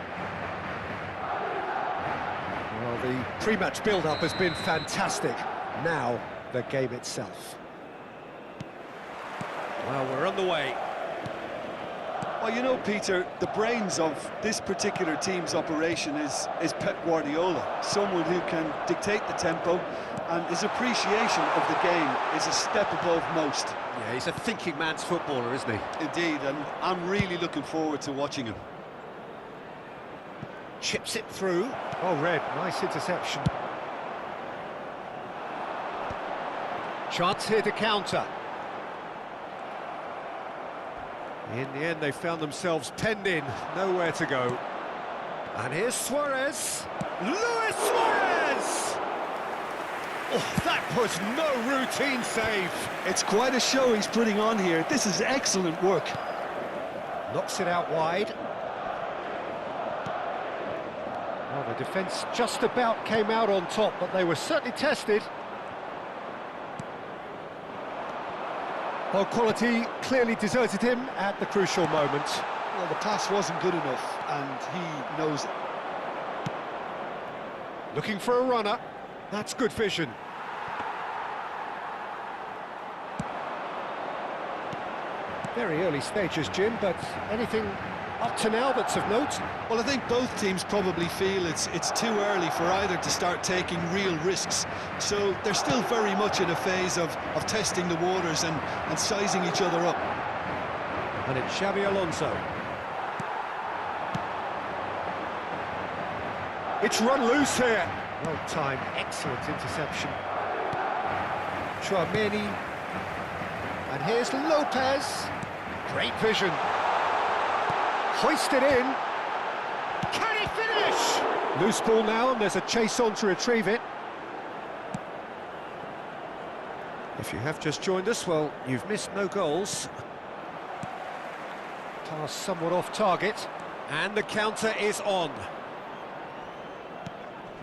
Well, the pre-match build-up has been fantastic. Now, the game itself. Well, we're on the way. Well, you know, Peter, the brains of this particular team's operation is Pep Guardiola, someone who can dictate the tempo, and his appreciation of the game is a step above most. Yeah, he's a thinking man's footballer, isn't he? Indeed, and I'm really looking forward to watching him. Chips it through. Oh, Red, nice interception. Chance here to counter. In the end, they found themselves penned in, nowhere to go. And here's Suarez. Luis Suarez! Oh, that was no routine save. It's quite a show he's putting on here. This is excellent work. Knocks it out wide. Well, the defence just about came out on top, but they were certainly tested. Well, quality clearly deserted him at the crucial moment. Well, the pass wasn't good enough, and he knows it. Looking for a runner. That's good vision. Very early stages, Jim, but anything up to now that's of note? Well, I think both teams probably feel it's too early for either to start taking real risks. So they're still very much in a phase of testing the waters and sizing each other up. And it's Xabi Alonso. It's run loose here. Well timed, excellent interception. Chouameni. And here's Lopez. Great vision. Hoisted in. Can he finish? Loose ball now, and there's a chase on to retrieve it. If you have just joined us, well, you've missed no goals. Pass somewhat off target. And the counter is on.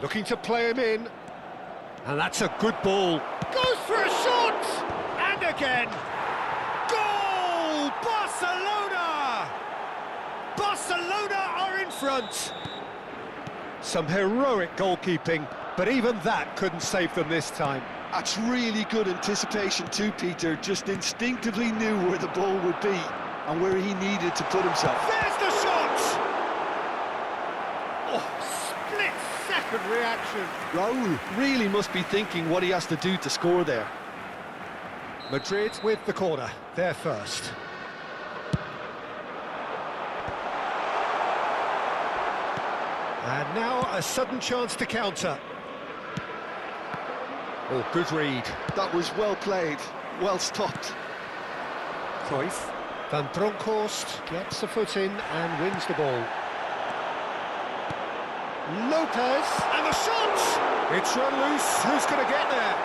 Looking to play him in. And that's a good ball. Goes for a shot! And again! Goal! Barcelona! Barcelona are in front. Some heroic goalkeeping, but even that couldn't save them this time. That's really good anticipation too, Peter. Just instinctively knew where the ball would be and where he needed to put himself. There's the shot! Oh, split-second reaction. Raul really must be thinking what he has to do to score there. Madrid with the corner, they're first. And now a sudden chance to counter. Oh, good read. That was well played, well stopped. Cruyff. Van Bronckhorst gets a foot in and wins the ball. Lopez, and the shot! It's run loose, who's going to get there?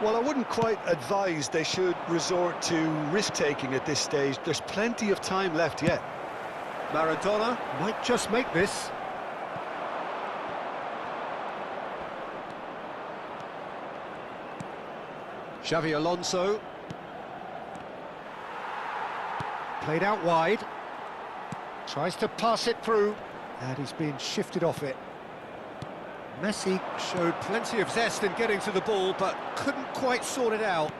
Well, I wouldn't quite advise they should resort to risk-taking at this stage. There's plenty of time left yet. Maradona might just make this. Xabi Alonso. Played out wide. Tries to pass it through. And he's being shifted off it. Messi showed plenty of zest in getting to the ball, but couldn't quite sort it out.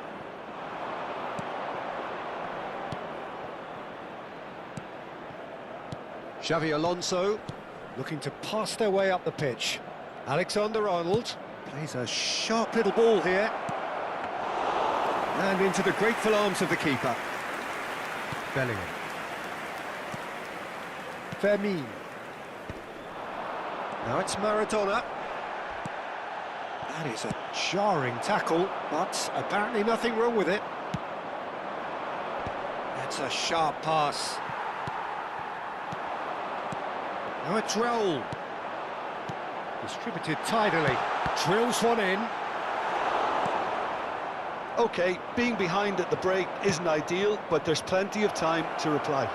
Xabi Alonso looking to pass their way up the pitch. Alexander-Arnold plays a sharp little ball here. And into the grateful arms of the keeper. Bellingham. Fermin. Now it's Maradona. That is a jarring tackle, but apparently nothing wrong with it. That's a sharp pass. Now it's Raul. Distributed tidily. Drills one in. OK, being behind at the break isn't ideal, but there's plenty of time to reply.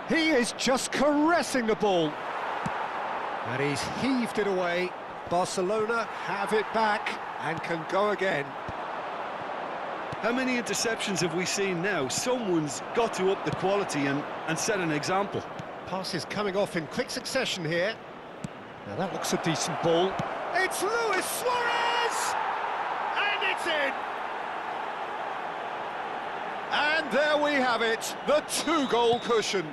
He is just caressing the ball. And he's heaved it away. Barcelona have it back and can go again. How many interceptions have we seen now? Someone's got to up the quality and set an example. Passes coming off in quick succession here. Now that looks a decent ball. It's Luis Suarez! And it's in! And there we have it, the 2-goal cushion.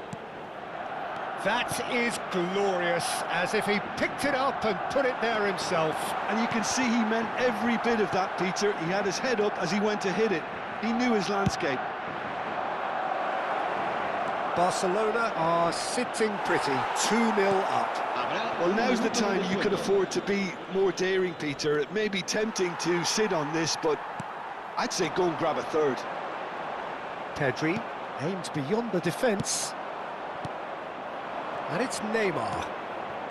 That is glorious, as if he picked it up and put it there himself. And you can see he meant every bit of that, Peter. He had his head up as he went to hit it. He knew his landscape. Barcelona are sitting pretty, 2-0 up. Well, now's the time you can afford to be more daring, Peter. It may be tempting to sit on this, but I'd say go and grab a third. Pedri aimed beyond the defence. And it's Neymar.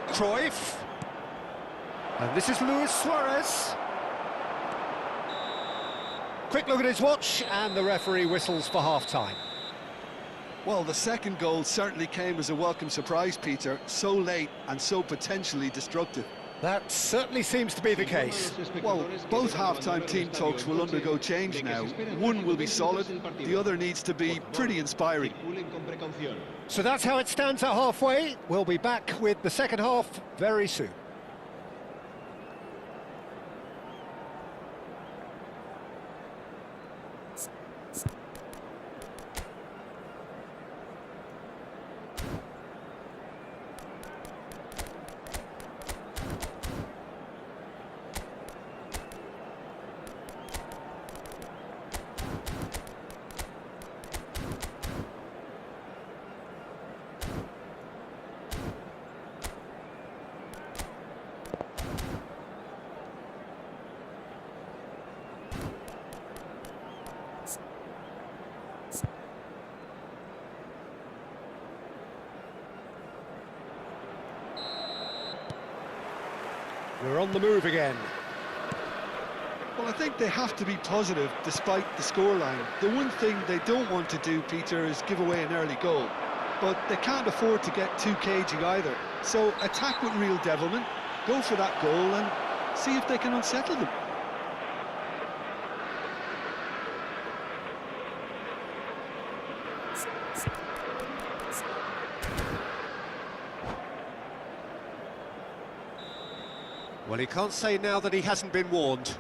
Cruyff. And this is Luis Suarez. Quick look at his watch, and the referee whistles for half-time. Well, the second goal certainly came as a welcome surprise, Peter. So late and so potentially destructive. That certainly seems to be the case. Well, both half-time team talks will undergo change now. One will be solid, the other needs to be pretty inspiring. So that's how it stands at halfway. We'll be back with the second half very soon. We're on the move again. Well, I think they have to be positive despite the scoreline. The one thing they don't want to do, Peter, is give away an early goal. But they can't afford to get too cagey either. So attack with real devilment, go for that goal and see if they can unsettle them. Well, he can't say now that he hasn't been warned.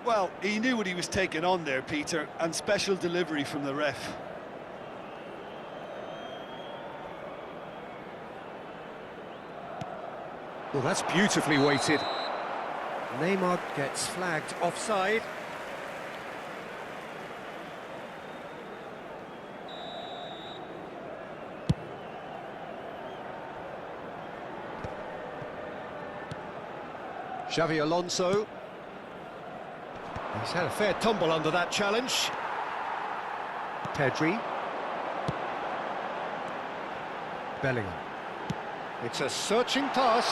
Well, he knew what he was taking on there, Peter, and special delivery from the ref. Well, that's beautifully weighted. Neymar gets flagged offside. Xavi Alonso. He's had a fair tumble under that challenge. Pedri. Bellingham. It's a searching pass.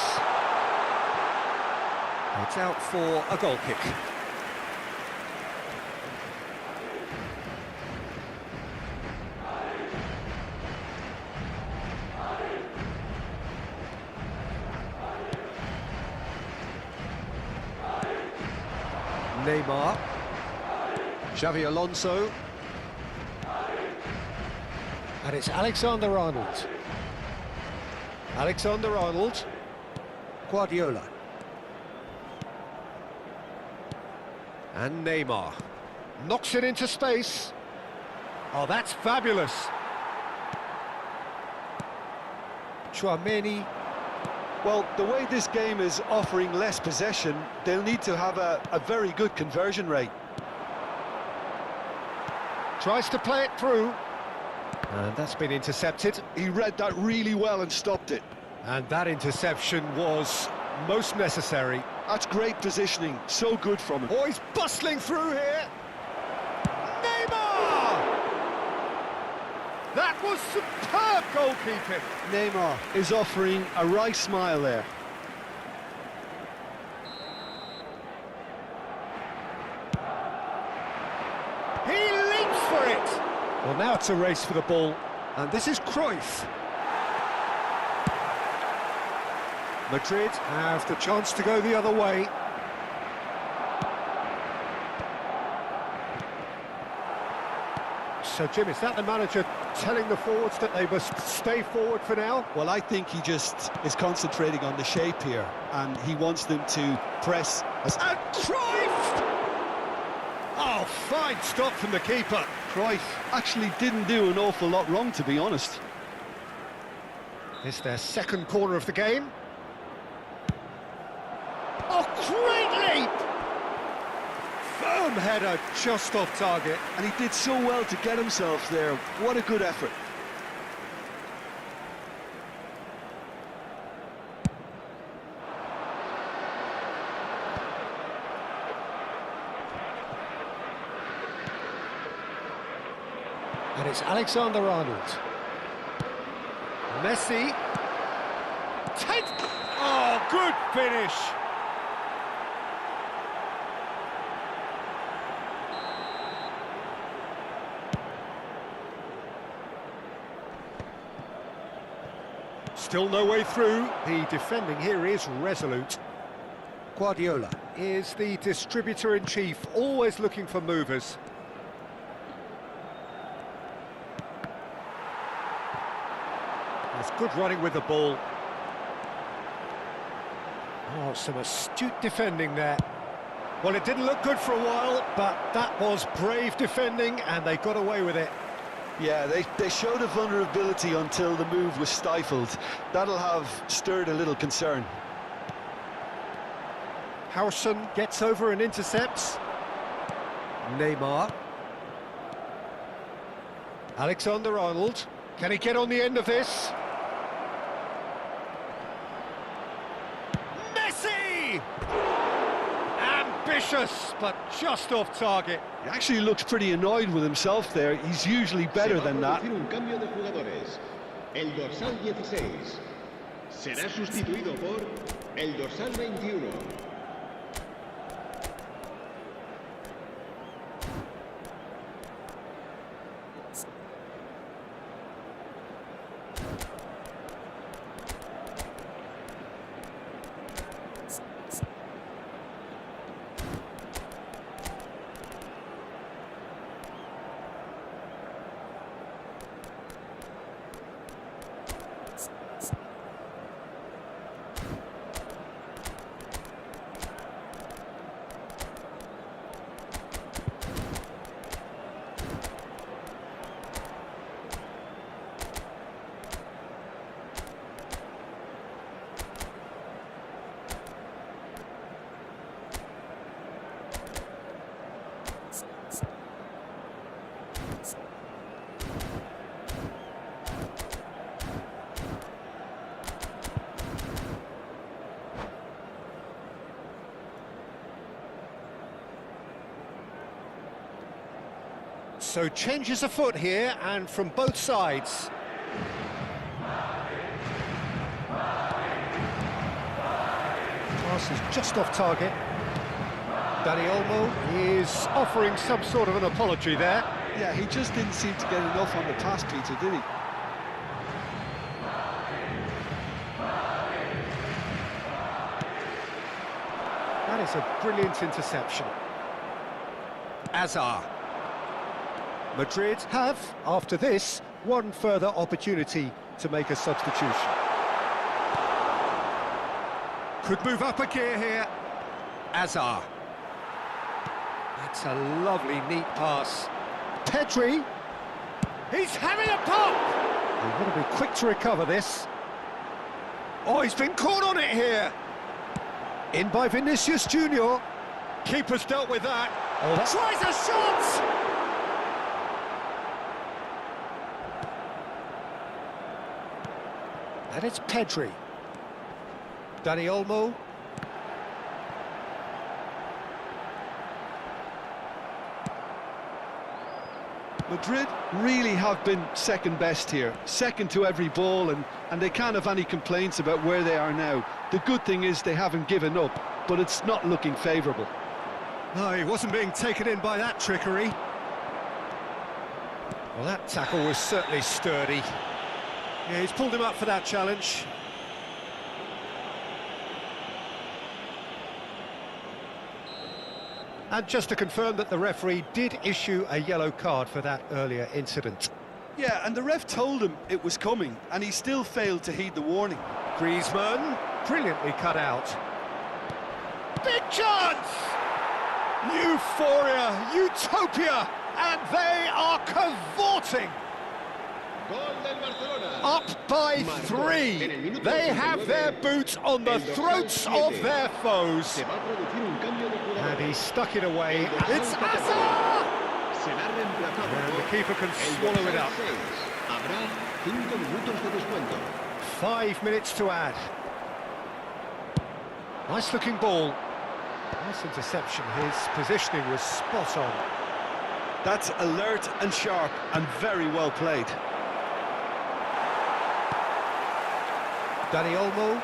It's out for a goal kick. Neymar. Xavi Alonso. And it's Alexander-Arnold. Alexander-Arnold. Guardiola. And Neymar. Knocks it into space. Oh, that's fabulous. Tchouaméni. Well, the way this game is offering less possession, they'll need to have a very good conversion rate. Tries to play it through. And that's been intercepted. He read that really well and stopped it. And that interception was most necessary. That's great positioning, so good from him. Oh, he's bustling through here. Neymar! That was superb goalkeeping. Neymar is offering a right smile there. He leaps for it. Well, now it's a race for the ball. And this is Cruyff. Madrid have the chance to go the other way. So, Jim, is that the manager telling the forwards that they must stay forward for now? Well, I think he just is concentrating on the shape here, and he wants them to press. And Cruyff! Oh, fine stop from the keeper. Cruyff actually didn't do an awful lot wrong, to be honest. It's their second corner of the game. Oh, great leap! Firm header, just off target. And he did so well to get himself there. What a good effort. And it's Alexander-Arnold. Messi. Oh, good finish. Still no way through. The defending here is resolute. Guardiola is the distributor-in-chief, always looking for movers. There's good running with the ball. Oh, some astute defending there. Well, it didn't look good for a while, but that was brave defending, and they got away with it. Yeah, they showed a vulnerability until the move was stifled. That'll have stirred a little concern. Howson gets over and intercepts. Neymar. Alexander-Arnold. Can he get on the end of this? Messi! Ambitious, but just off target. He actually looks pretty annoyed with himself there. He's usually better than that. Un cambio de jugadores. El dorsal 16 será sustituido por el dorsal 21. So changes afoot here, and from both sides. Pass is just off target. Dani Olmo is offering some sort of an apology there. Yeah, he just didn't seem to get enough on the pass, Peter, did he? That is a brilliant interception. Azar. Madrid have, after this, one further opportunity to make a substitution. Could move up a gear here. Azar. That's a lovely, neat pass. Pedri. He's having a pop! They've got to be quick to recover this. Oh, he's been caught on it here. In by Vinicius Junior. Keeper's dealt with that. Oh, tries a shot! And it's Pedri. Dani Olmo. Madrid really have been second best here, second to every ball, and they can't have any complaints about where they are now. The good thing is they haven't given up, but it's not looking favourable. No, he wasn't being taken in by that trickery. Well, that tackle was certainly sturdy. Yeah, he's pulled him up for that challenge. And just to confirm that the referee did issue a yellow card for that earlier incident. Yeah, and the ref told him it was coming, and he still failed to heed the warning. Griezmann, brilliantly cut out. Big chance! Euphoria, utopia, and they are cavorting. Gol del Barcelona. Up by 3. They have their boots on the throats of their foes. Se va a producir un cambio de jugador. And he stuck it away. El dorsal It's 14 Hazard! será reemplazado And the por keeper can el swallow it dorsal up. 6. Habrá 5 minutos de descuento. 5 minutes to add. Nice looking ball. Nice interception. His positioning was spot on. That's alert and sharp and very well played. Dani Olmo.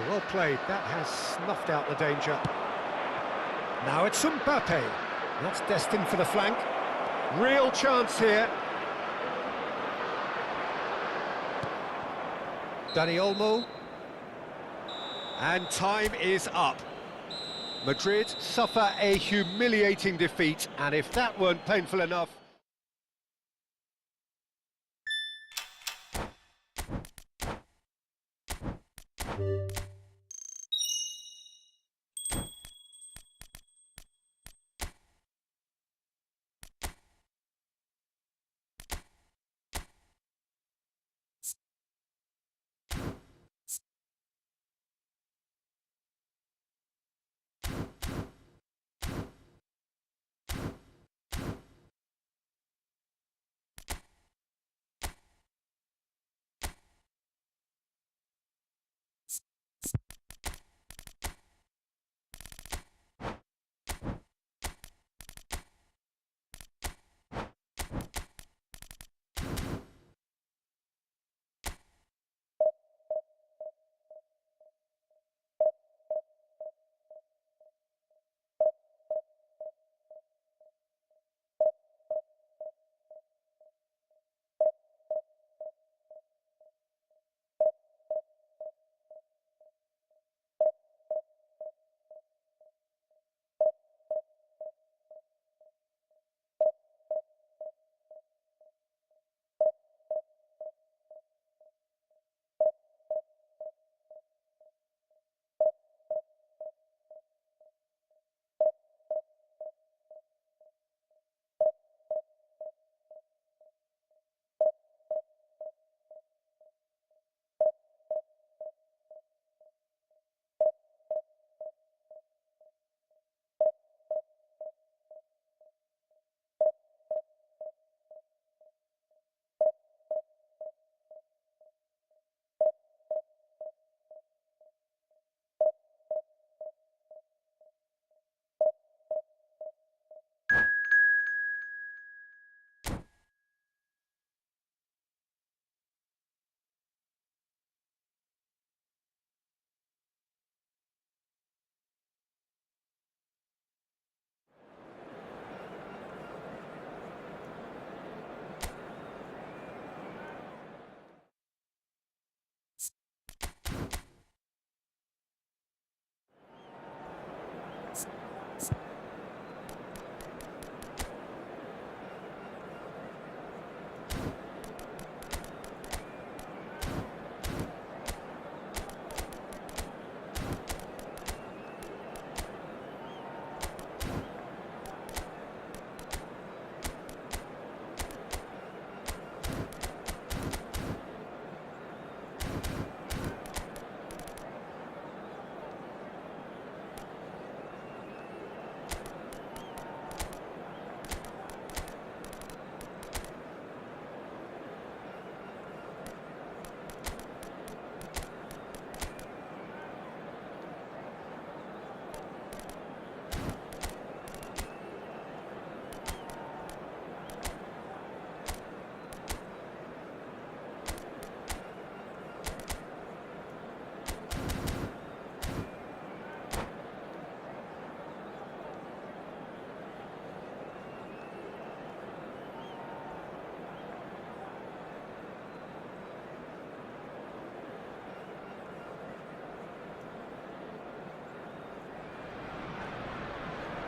Well played. That has snuffed out the danger. Now it's Mbappe. That's destined for the flank. Real chance here. Dani Olmo. And time is up. Madrid suffer a humiliating defeat, and if that weren't painful enough...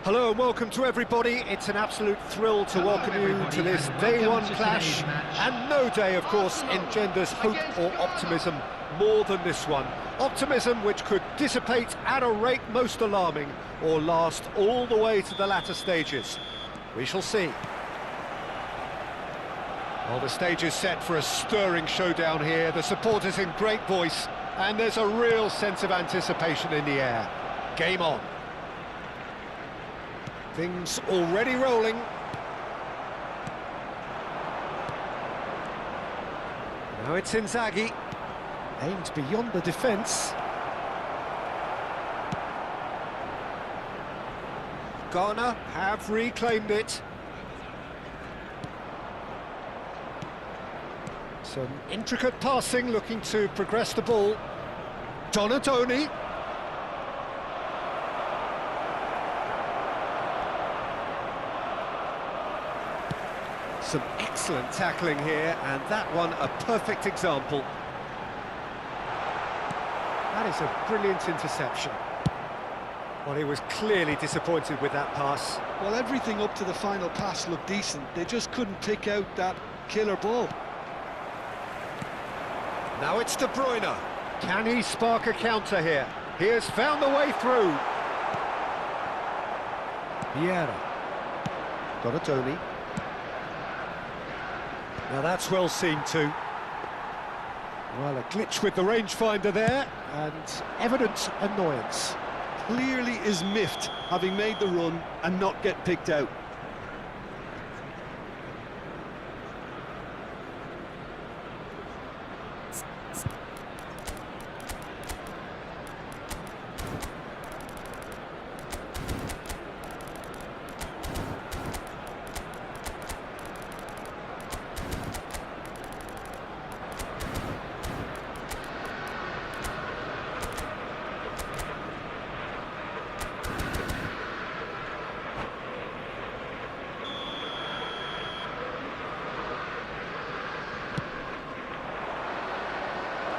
Hello and welcome to everybody. It's an absolute thrill to Hello, welcome you everybody, to this and day welcome one to clash. today's match. And no day, of course, engenders hope or optimism more than this one. Optimism which could dissipate at a rate most alarming or last all the way to the latter stages. We shall see. Well, the stage is set for a stirring showdown here. The supporters in great voice, and there's a real sense of anticipation in the air. Game on. Things already rolling. Now it's Inzaghi. Aims beyond the defence. Ghana have reclaimed it. Some intricate passing, looking to progress the ball. Donatoni. Some excellent tackling here, and that one a perfect example. That is a brilliant interception. Well, he was clearly disappointed with that pass. Well, everything up to the final pass looked decent. They just couldn't pick out that killer ball. Now it's De Bruyne. Can he spark a counter here? He has found the way through. Vieira. Donatoni. Now that's well seen too. Well, a glitch with the rangefinder there, and evident annoyance. Clearly is miffed, having made the run and not get picked out.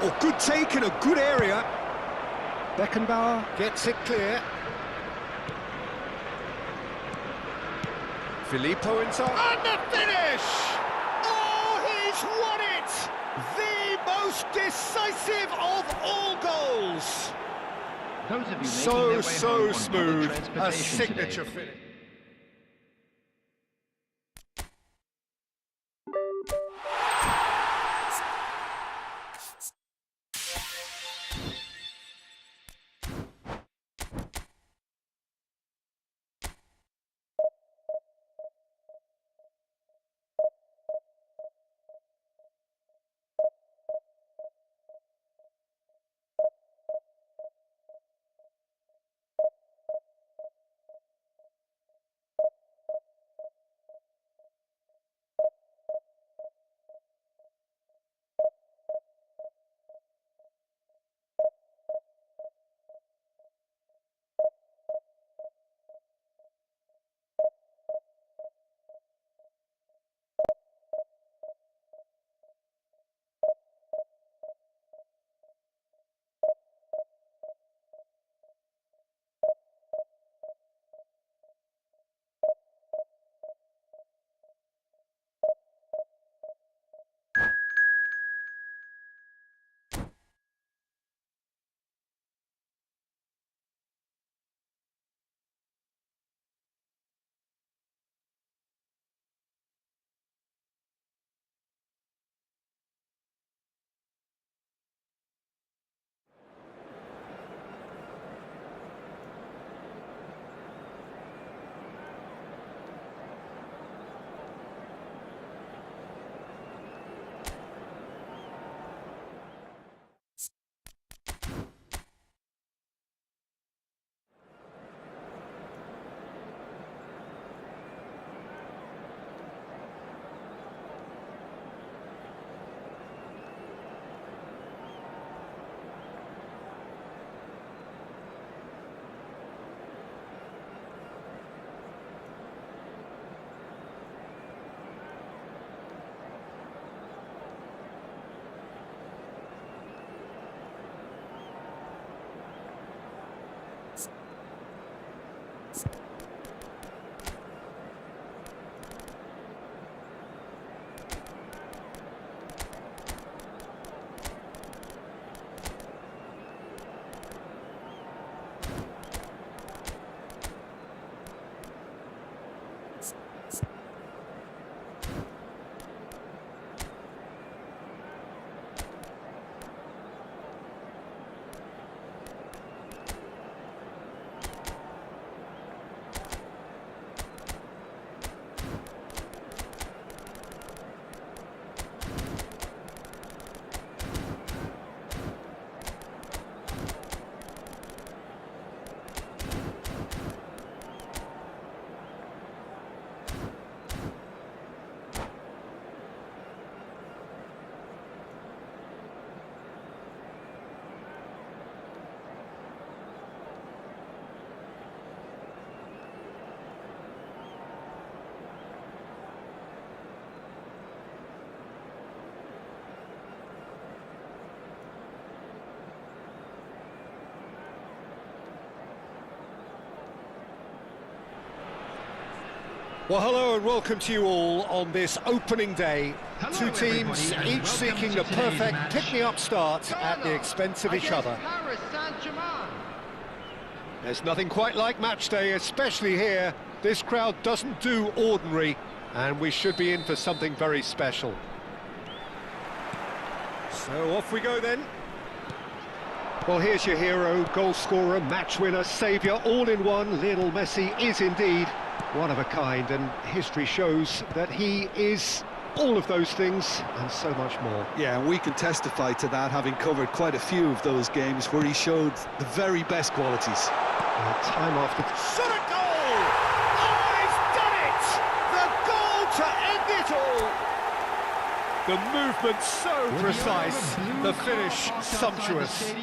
Oh, good take in a good area. Beckenbauer gets it clear. Filippo inside. And the finish! Oh, he's won it! The most decisive of all goals! Those of you making So their way home on public smooth, a transportation signature today, finish. Well, hello and welcome to you all on this opening day. Hello, Two teams, everybody, and each welcome seeking to a perfect today's match. pick-me-up start at the expense of each Against other. Paris Saint-Germain. There's nothing quite like match day, especially here. This crowd doesn't do ordinary, and we should be in for something very special. So off we go then. Well, here's your hero, goal scorer, match winner, saviour, all in one. Lionel Messi is indeed one of a kind, and history shows that he is all of those things and so much more. Yeah, and we can testify to that, having covered quite a few of those games where he showed the very best qualities. Time after... Shot a goal! Oh, he's done it! The goal to end it all! The movement so precise, the finish sumptuous.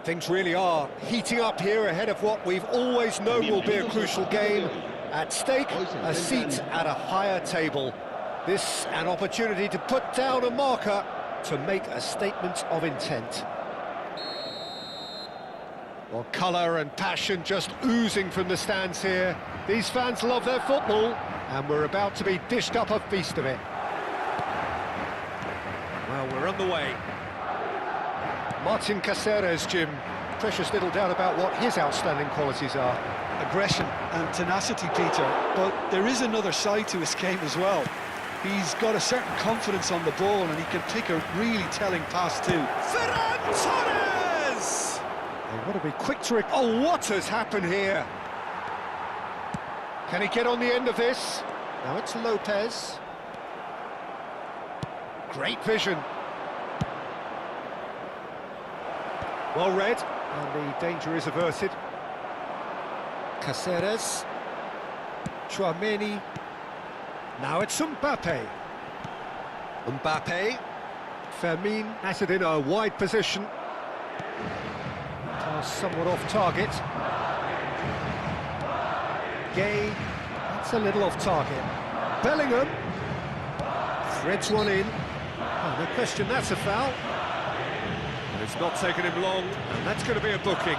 Things really are heating up here ahead of what we've always known will be a crucial game. At stake, a seat at a higher table. This an opportunity to put down a marker to make a statement of intent. Well, colour and passion just oozing from the stands here. These fans love their football, and we're about to be dished up a feast of it. Well, we're on the way. Martin Caceres, Jim. Precious little doubt about what his outstanding qualities are. Aggression and tenacity, Peter, but there is another side to his game as well. He's got a certain confidence on the ball, and he can pick a really telling pass too. Ferran Torres! They want to be quick to... Oh, what has happened here? Can he get on the end of this? Now it's Lopez. Great vision. Well read, and the danger is averted. Caceres. Chouameni. Now it's Mbappe. Mbappe. Fermin has it in a wide position. Pass somewhat off target. Gay. That's a little off target. Bellingham. Threads one in. Oh, no question, that's a foul. And it's not taken him long, and that's going to be a booking.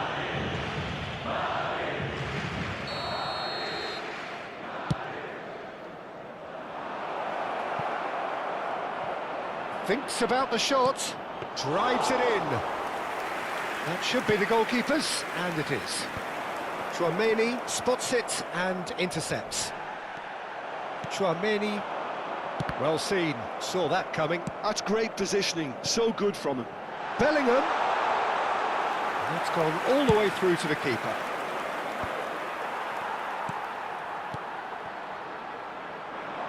Thinks about the shot, drives it in. That should be the goalkeeper's, and it is. Chouameni spots it and intercepts. Chouameni, well seen, saw that coming. That's great positioning, so good from him. Bellingham. That's gone all the way through to the keeper.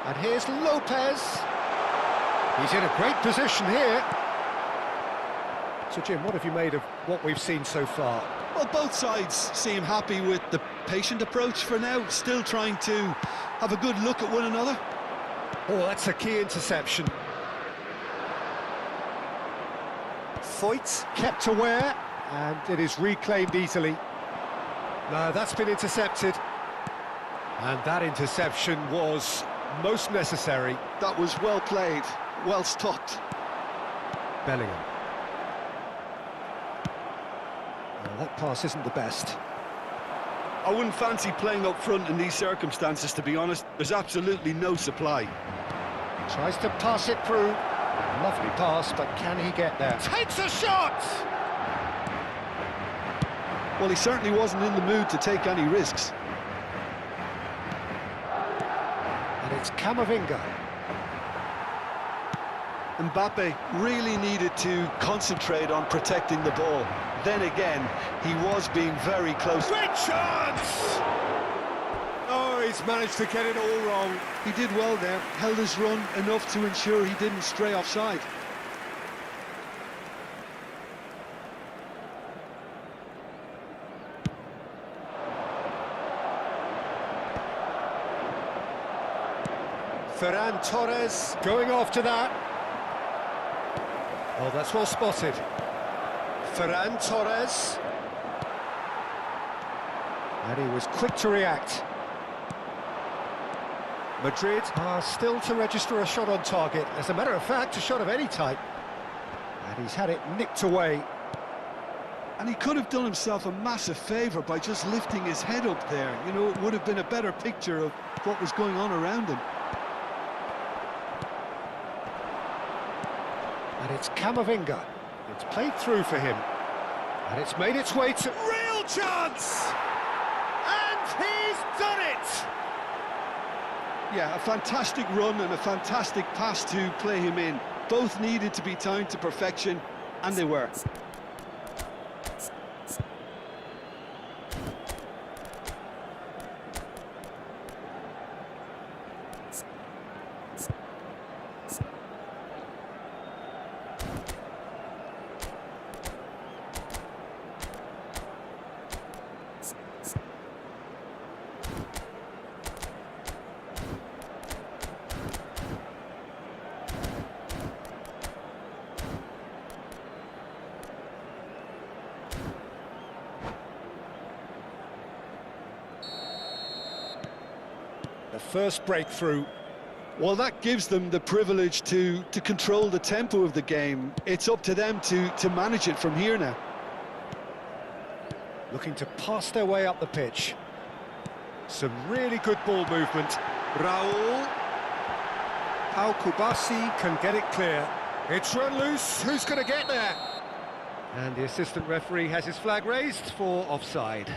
And here's Lopez. He's in a great position here. So, Jim, what have you made of what we've seen so far? Well, both sides seem happy with the patient approach for now, still trying to have a good look at one another. Oh, that's a key interception. Foyt kept aware, and it is reclaimed easily. No, that's been intercepted. And that interception was most necessary. That was well played, well stopped. Bellingham. Well, that pass isn't the best. I wouldn't fancy playing up front in these circumstances, to be honest. There's absolutely no supply. Tries to pass it through. Lovely pass, but can he get there? Takes a shot! Well, he certainly wasn't in the mood to take any risks. And it's Camavinga. Mbappe really needed to concentrate on protecting the ball. Then again, he was being very close. Great chance! Oh, he's managed to get it all wrong. He did well there, held his run enough to ensure he didn't stray offside. Ferran Torres going after that. Oh, that's well spotted. Ferran Torres. And he was quick to react. Madrid are still to register a shot on target. As a matter of fact, a shot of any type. And he's had it nicked away. And he could have done himself a massive favour by just lifting his head up there. You know, it would have been a better picture of what was going on around him. And it's Camavinga. It's played through for him. And it's made its way to... Real chance! And he's done it! Yeah, a fantastic run and a fantastic pass to play him in. Both needed to be timed to perfection, and they were. The first breakthrough. Well, that gives them the privilege to control the tempo of the game. It's up to them to manage it from here now. Looking to pass their way up the pitch. Some really good ball movement. Raul. Pau Kubasi can get it clear. It's run loose. Who's going to get there? And the assistant referee has his flag raised for offside.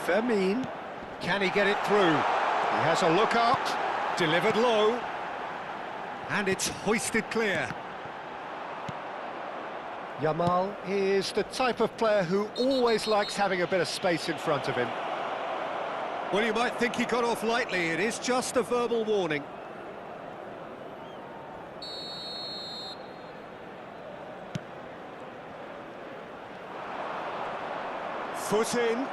Fermin, can he get it through? He has a look up, delivered low, and it's hoisted clear. Yamal is the type of player who always likes having a bit of space in front of him. Well, you might think he got off lightly, it is just a verbal warning. Foot in.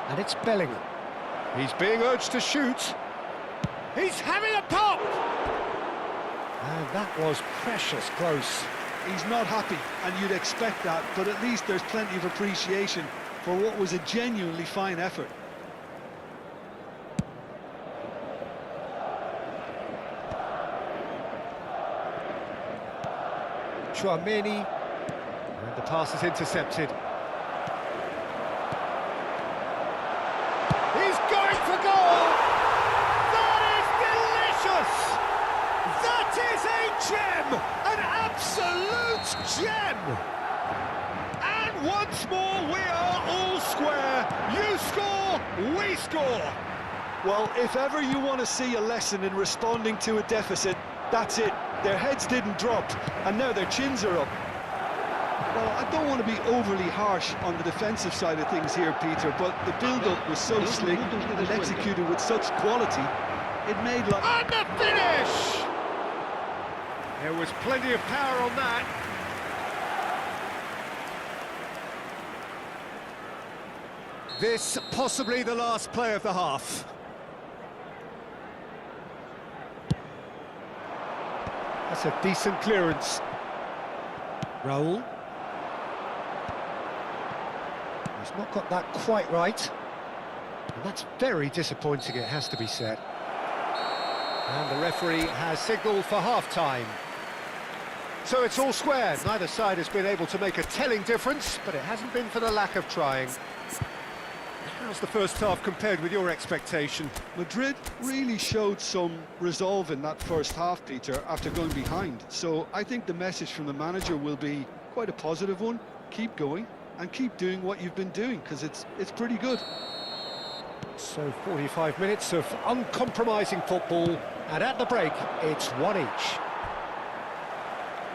And it's Bellingham. He's being urged to shoot. He's having a pop! And that was precious close. He's not happy, and you'd expect that, but at least there's plenty of appreciation for what was a genuinely fine effort. Chouameni, and the pass is intercepted. He's going for goal! That is delicious! That is a gem! An absolute gem! And once more we are all square. You score, we score. Well, if ever you want to see a lesson in responding to a deficit, that's it. Their heads didn't drop, and now their chins are up. Well, I don't want to be overly harsh on the defensive side of things here, Peter, but the build-up was so slick and executed with such quality, it made like... And the finish! There was plenty of power on that. This possibly the last play of the half. That's a decent clearance. Raul. He's not got that quite right. And that's very disappointing, it has to be said. And the referee has signalled for half-time. So it's all square. Neither side has been able to make a telling difference, but it hasn't been for the lack of trying. How's the first half compared with your expectation? Madrid really showed some resolve in that first half, Peter, after going behind. So I think the message from the manager will be quite a positive one. Keep going and keep doing what you've been doing, because it's pretty good. So 45 minutes of uncompromising football, and at the break, it's one each.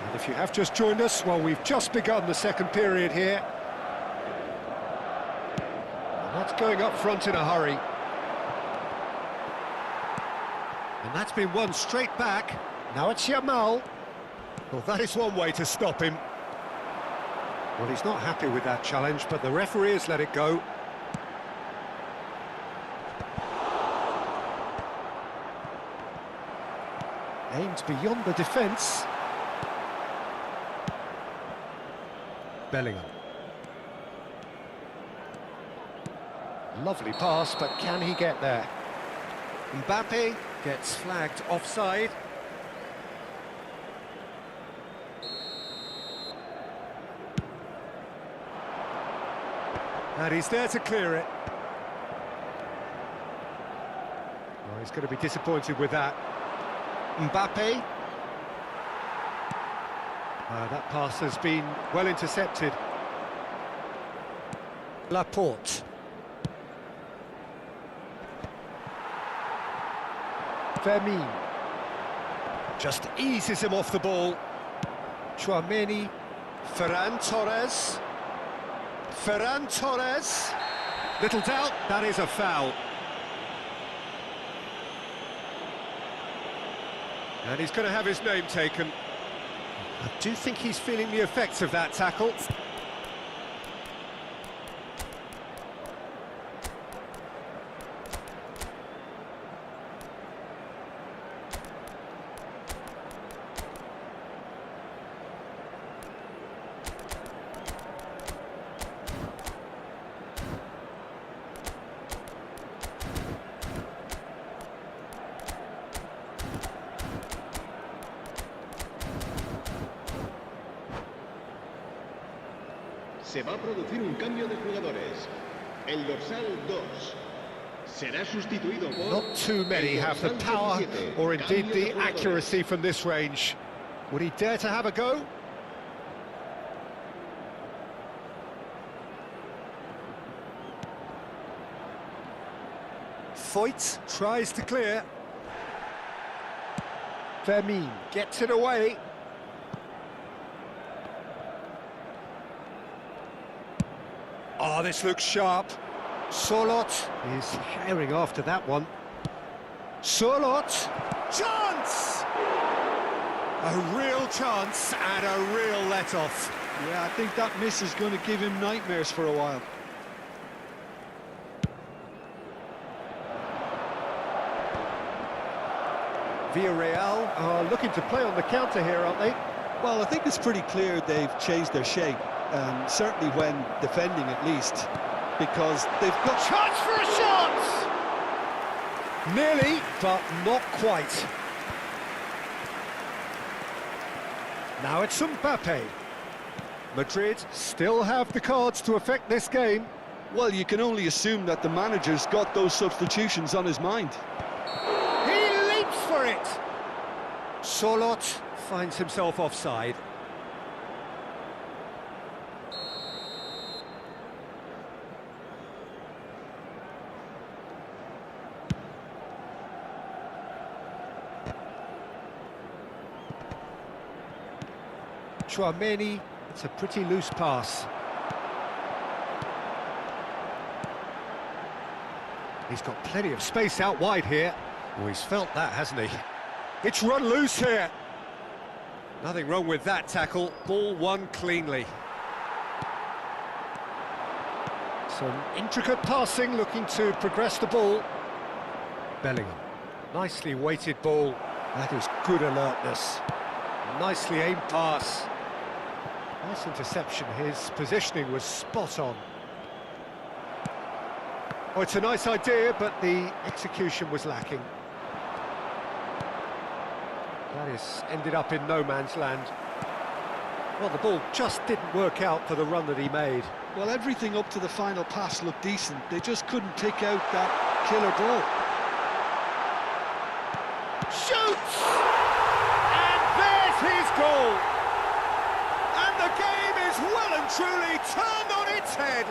And if you have just joined us, well, we've just begun the second period here. That's going up front in a hurry. And that's been won straight back. Now it's Yamal. Well, that is one way to stop him. Well, he's not happy with that challenge, but the referee has let it go. Aimed beyond the defence. Bellingham. Lovely pass, but can he get there? Mbappe gets flagged offside. And he's there to clear it. Well, he's going to be disappointed with that. Mbappe. That pass has been well intercepted. Laporte. Fermin just eases him off the ball. Chouameni, Ferran Torres. Ferran Torres. Little doubt, that is a foul. And he's going to have his name taken. I do think he's feeling the effects of that tackle. Se va a producir un cambio de jugadores. El dorsal 2 será sustituido por... Not too many have the power or indeed the accuracy from this range. Would he dare to have a go? Foyt tries to clear. Vermin gets it away. Oh, this looks sharp. Solot is herring after that one. Solot, chance! A real chance and a real let-off. Yeah, I think that miss is going to give him nightmares for a while. Villarreal are looking to play on the counter here, aren't they? Well, I think it's pretty clear they've changed their shape, certainly when defending at least, because they've got... Chance for a shot! Nearly, but not quite. Now it's Mbappe. Madrid still have the cards to affect this game. Well, you can only assume that the manager's got those substitutions on his mind. He leaps for it! Solot finds himself offside. Chouameni, it's a pretty loose pass. He's got plenty of space out wide here. Oh, he's felt that, hasn't he? It's run loose here. Nothing wrong with that tackle. Ball won cleanly. Some intricate passing, looking to progress the ball. Bellingham. Nicely weighted ball. That is good alertness. Nicely aimed pass. Nice interception. His positioning was spot on. Oh, it's a nice idea, but the execution was lacking. That is ended up in no man's land. Well, the ball just didn't work out for the run that he made. Well, everything up to the final pass looked decent. They just couldn't pick out that killer ball. Shoots! And there's his goal! And the game is well and truly turned on its head.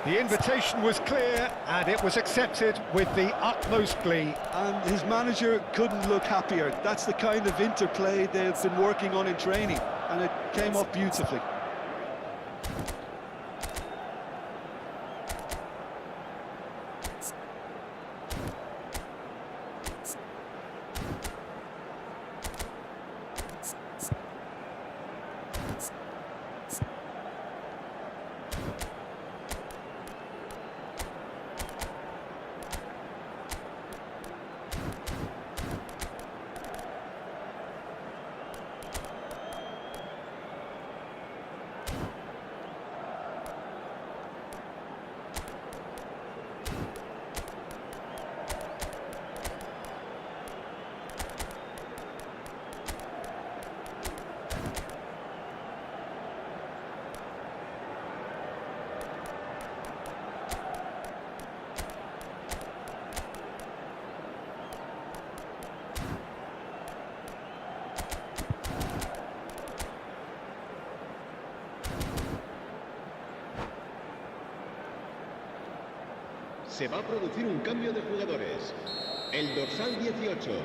The invitation was clear, and it was accepted with the utmost glee. And his manager couldn't look happier. That's the kind of interplay they've been working on in training, and it came off beautifully. Se va a producir un cambio de jugadores. El dorsal 18.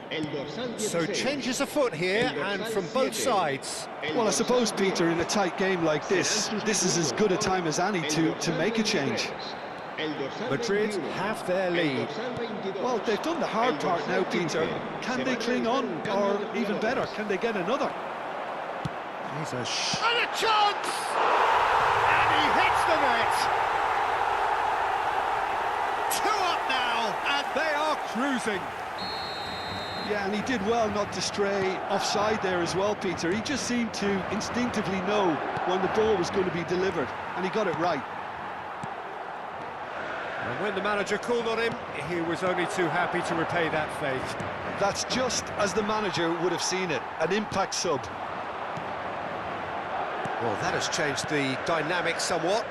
El dorsal 16. So changes afoot here, and from both sides. Well, I suppose, Peter, in a tight game like this is as good a time as any to make a change. Madrid have their lead. Well, they've done the hard part now, Peter. Can they cling on, or even better, can they get another? Here's a and a chance! And he hits the net! And they are cruising. Yeah, and he did well not to stray offside there as well, Peter. He just seemed to instinctively know when the ball was going to be delivered, and he got it right. And when the manager called on him, he was only too happy to repay that faith. That's just as the manager would have seen it, an impact sub. Well, that has changed the dynamic somewhat.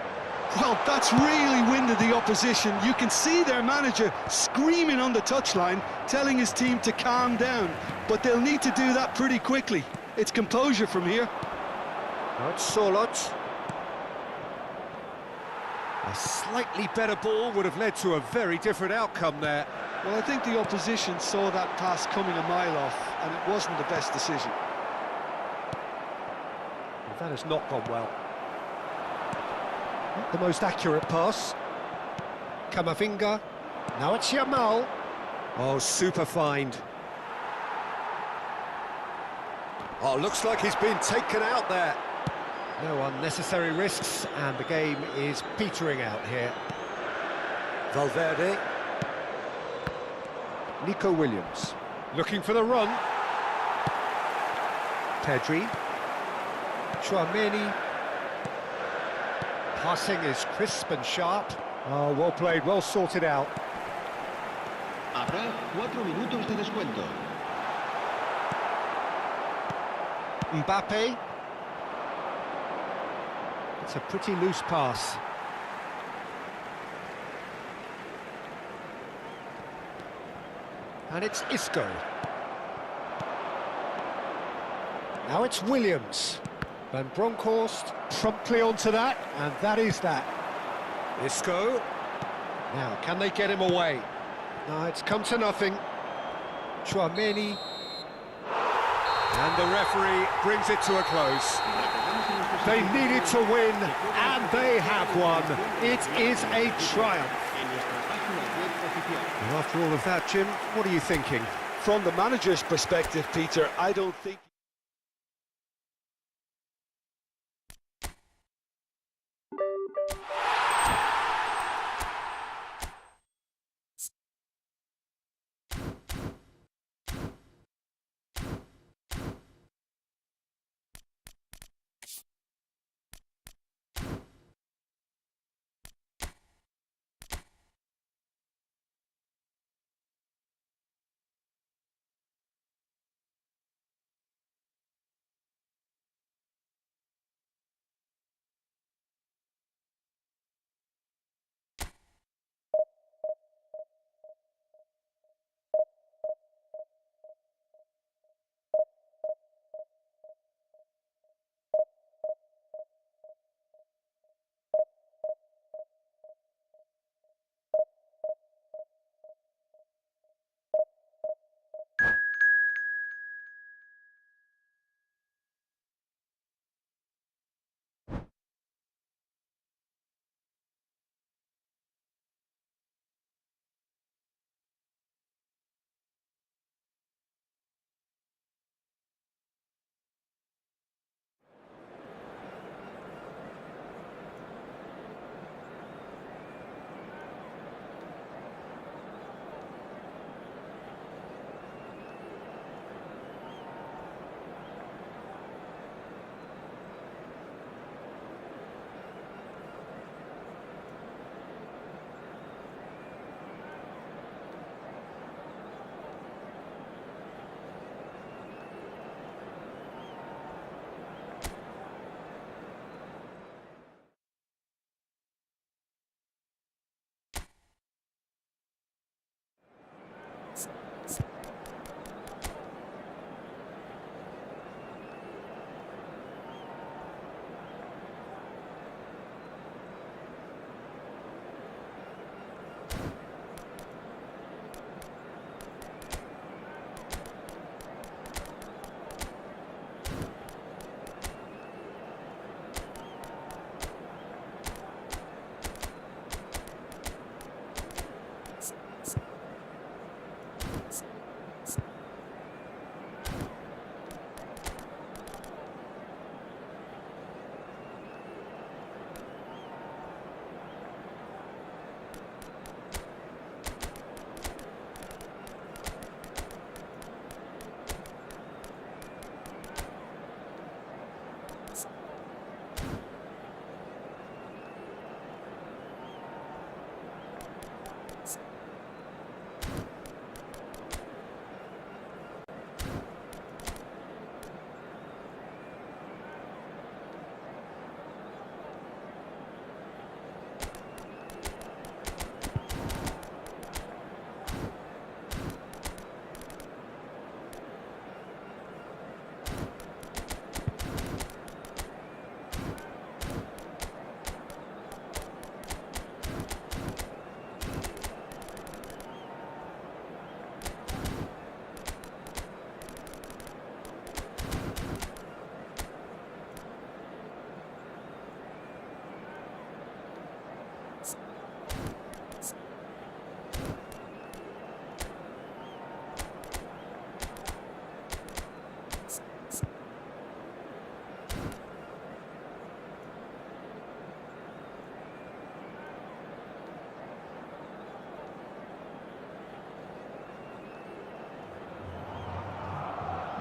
Well, that's really winded the opposition. You can see their manager screaming on the touchline, telling his team to calm down. But they'll need to do that pretty quickly. It's composure from here. Now it's Solot. A slightly better ball would have led to a very different outcome there. Well, I think the opposition saw that pass coming a mile off, and it wasn't the best decision. Well, that has not gone well. Not the most accurate pass. Kamavinga. Now it's Yamal. Oh, super find. Oh, looks like he's been taken out there. No unnecessary risks, and the game is petering out here. Valverde. Nico Williams. Looking for the run. Pedri. Chouameni. Passing is crisp and sharp. Oh, well played, well sorted out. Habrá 4 minutos de descuento. Mbappe. It's a pretty loose pass. And it's Isco. Now it's Williams. Van Bronckhorst promptly onto that, and that is that. Isco. Now, can they get him away? No, it's come to nothing. Chouameni. And the referee brings it to a close. They needed to win, and they have won. It is a triumph. And after all of that, Jim, what are you thinking? From the manager's perspective, Peter, I don't think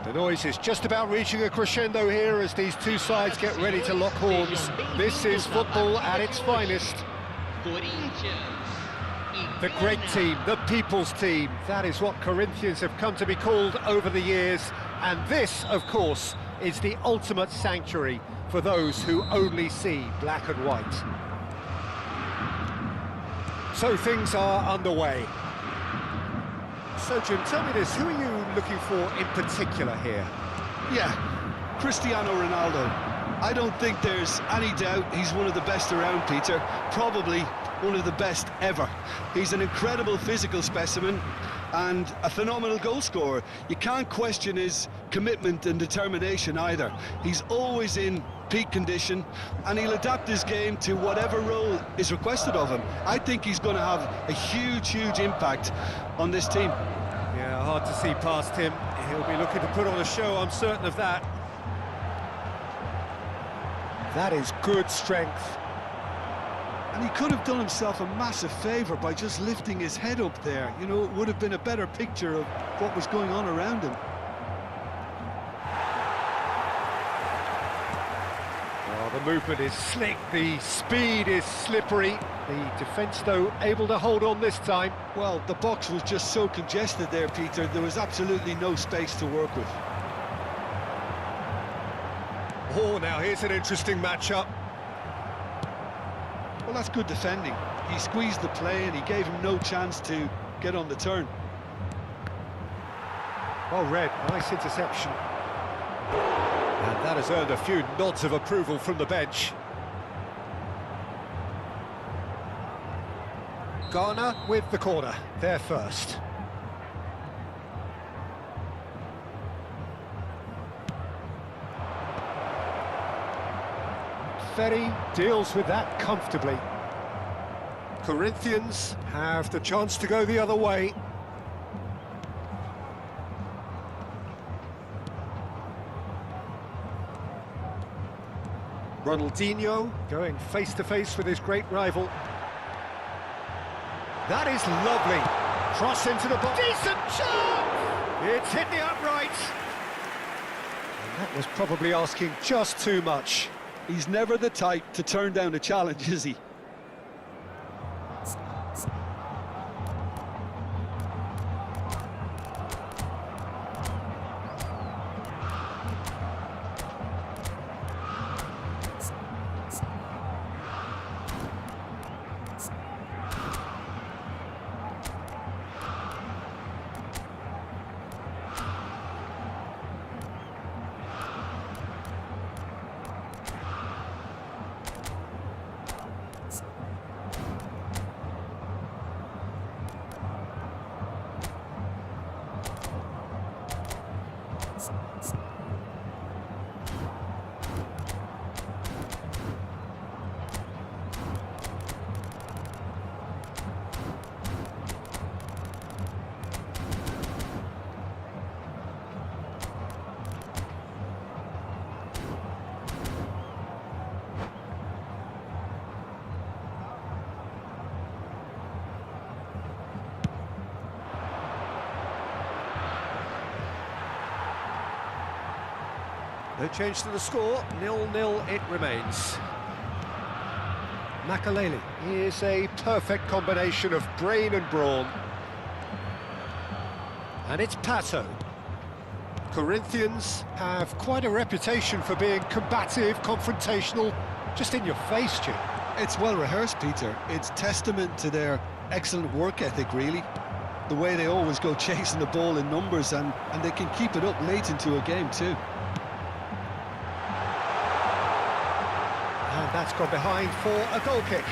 The noise is just about reaching a crescendo here as these two sides get ready to lock horns. This is football at its finest. The great team, the people's team, that is what Corinthians have come to be called over the years. And this, of course, is the ultimate sanctuary for those who only see black and white. So things are underway. So Jim, tell me this, who are you looking for in particular here? Yeah, Cristiano Ronaldo. I don't think there's any doubt he's one of the best around, Peter. Probably one of the best ever. He's an incredible physical specimen and a phenomenal goal scorer. You can't question his commitment and determination either. He's always in peak condition and he'll adapt his game to whatever role is requested of him. I think he's going to have a huge impact on this team. Yeah, hard to see past him. He'll be looking to put on a show, I'm certain of that. That is good strength. And he could have done himself a massive favour by just lifting his head up there. You know, it would have been a better picture of what was going on around him. Oh, the movement is slick, the speed is slippery. The defence, though, able to hold on this time. Well, the box was just so congested there, Peter. There was absolutely no space to work with. Oh, now here's an interesting matchup. Well, that's good defending. He squeezed the play and he gave him no chance to get on the turn. Well read, nice interception. And that has earned a few nods of approval from the bench. Ghana with the corner, there first. Ferry deals with that comfortably. Corinthians have the chance to go the other way. Ronaldinho going face-to-face with his great rival. That is lovely. Cross into the box. Decent shot! It's hit the uprights. And that was probably asking just too much. He's never the type to turn down a challenge, is he? No change to the score, 0-0 it remains. Makaleli is a perfect combination of brain and brawn. And it's Pato. Corinthians have quite a reputation for being combative, confrontational, just in your face, Jim. It's well rehearsed, Peter. It's testament to their excellent work ethic, really. The way they always go chasing the ball in numbers, and they can keep it up late into a game too. And that's gone behind for a goal kick.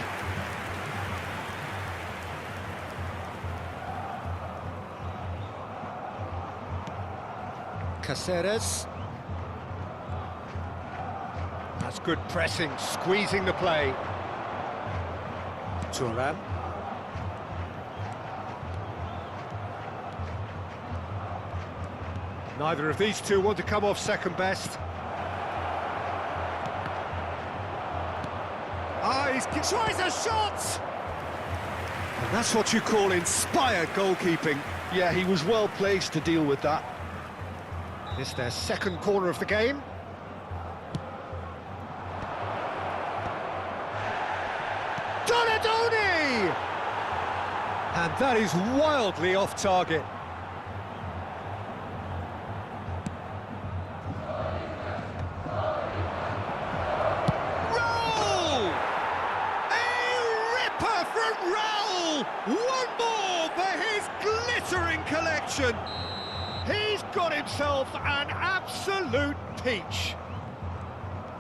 Caceres. That's good pressing, squeezing the play. Thuram. Neither of these two want to come off second best. He tries a shot! And that's what you call inspired goalkeeping. Yeah, he was well placed to deal with that. It's their second corner of the game. Donadoni! And that is wildly off target. Raul! A ripper from Raul! One more for his glittering collection. He's got himself an absolute peach.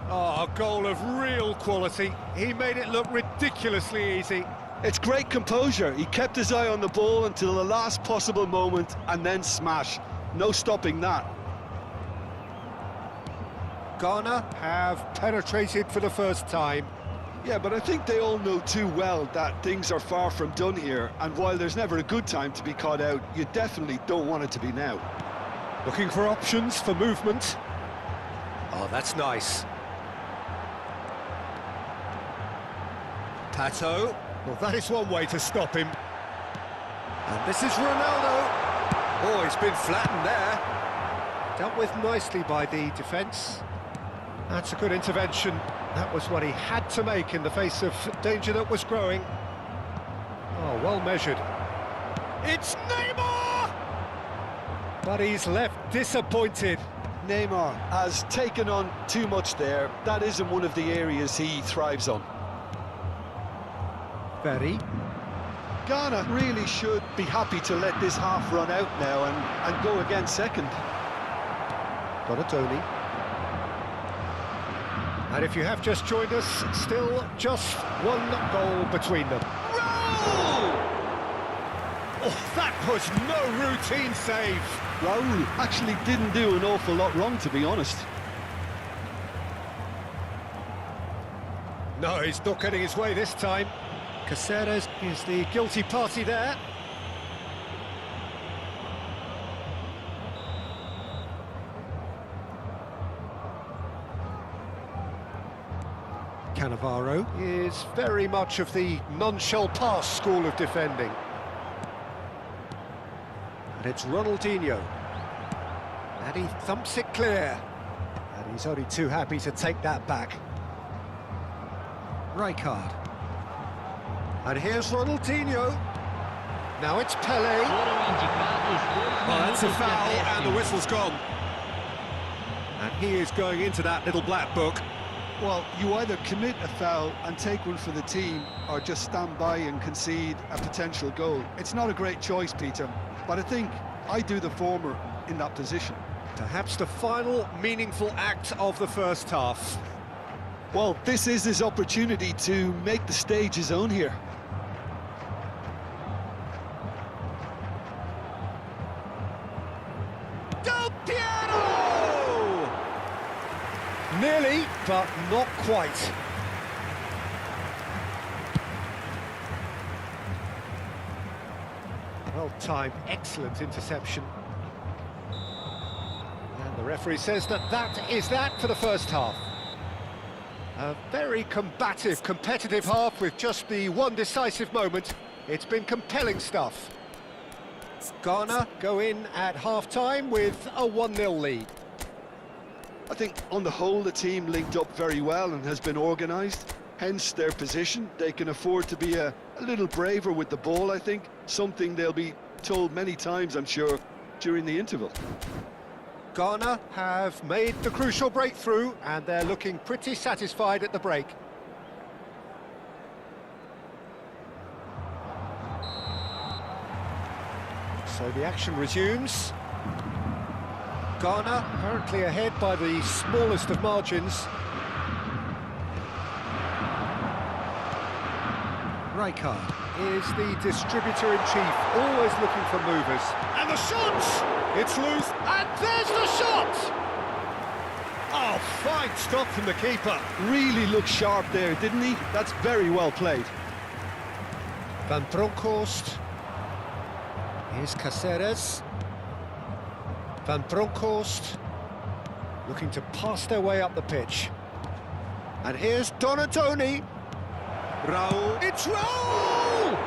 Oh, a goal of real quality. He made it look ridiculously easy. It's great composure. He kept his eye on the ball until the last possible moment and then smash. No stopping that. Ghana have penetrated for the first time. Yeah, but I think they all know too well that things are far from done here, and while there's never a good time to be caught out, you definitely don't want it to be now. Looking for options for movement. Oh, that's nice. Pato. Well, that is one way to stop him. And this is Ronaldo. Oh, he's been flattened there. Dealt with nicely by the defence. That's a good intervention. That was what he had to make in the face of danger that was growing. Oh, well measured. It's Neymar! But he's left disappointed. Neymar has taken on too much there. That isn't one of the areas he thrives on. Very. Ghana really should be happy to let this half run out now and go again second. Donadoni. And if you have just joined us, still just one goal between them. Raul! Oh, that was no routine save. Raul actually didn't do an awful lot wrong, to be honest. No, he's not getting his way this time. Caceres is the guilty party there. Cannavaro is very much of the none-shall-pass school of defending. And it's Ronaldinho. And he thumps it clear. And he's only too happy to take that back. Rijkaard. And here's Ronaldinho. Now it's Pelé. Well, that's a foul, and the whistle's gone. And he is going into that little black book. Well, you either commit a foul and take one for the team, or just stand by and concede a potential goal. It's not a great choice, Peter, but I think I do the former in that position. Perhaps the final meaningful act of the first half. Well, this is his opportunity to make the stage his own here. Del Piero! Nearly, but not quite. Well-timed, excellent interception. And the referee says that is that for the first half. A very combative, competitive half with just the one decisive moment. It's been compelling stuff. Ghana go in at half-time with a 1-0 lead. I think on the whole the team linked up very well and has been organised, hence their position. They can afford to be a little braver with the ball, I think, something they'll be told many times, I'm sure, during the interval. Ghana have made the crucial breakthrough and they're looking pretty satisfied at the break. So the action resumes. Ghana currently ahead by the smallest of margins. Rijkaard is the distributor-in-chief, always looking for movers. And the shot! It's loose, and there's the shot! Oh, fine stop from the keeper. Really looked sharp there, didn't he? That's very well played. Van Bronckhorst. Here's Caceres. Van Bronckhorst looking to pass their way up the pitch. And here's Donadoni. Raul. It's Raul!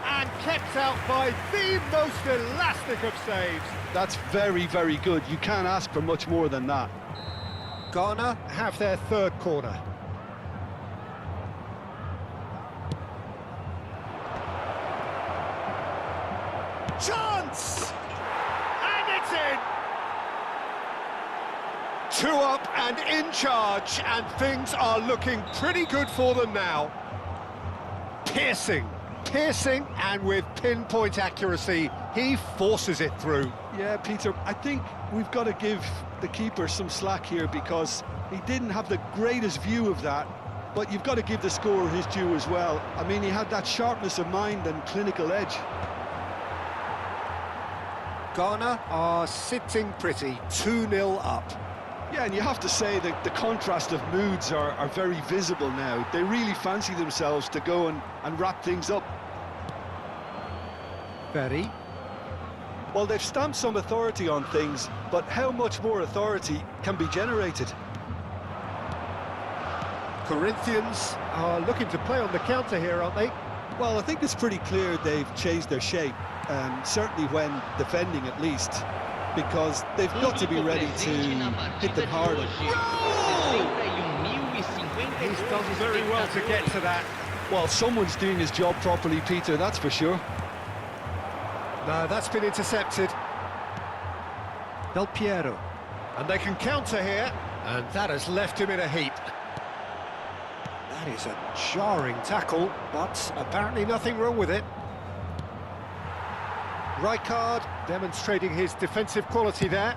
And kept out by the most elastic of saves. That's very, very good. You can't ask for much more than that. Ghana have their third corner. Chance! And it's in! 2 up and in charge, and things are looking pretty good for them now. Piercing, and with pinpoint accuracy, he forces it through. Yeah, Peter, I think we've got to give the keeper some slack here because he didn't have the greatest view of that, but you've got to give the scorer his due as well. I mean, he had that sharpness of mind and clinical edge. Ghana are sitting pretty, 2-0 up. Yeah, and you have to say that the contrast of moods are very visible now. They really fancy themselves to go and wrap things up. Berry. Well, they've stamped some authority on things, but how much more authority can be generated? Corinthians are looking to play on the counter here, aren't they? Well, I think it's pretty clear they've changed their shape, certainly when defending at least, because they've got to be ready to hit them harder. He's done very well to get to that. Well, someone's doing his job properly, Peter, that's for sure. No, that's been intercepted. Del Piero. And they can counter here, and that has left him in a heap. That is a jarring tackle, but apparently nothing wrong with it. Rijkaard demonstrating his defensive quality there.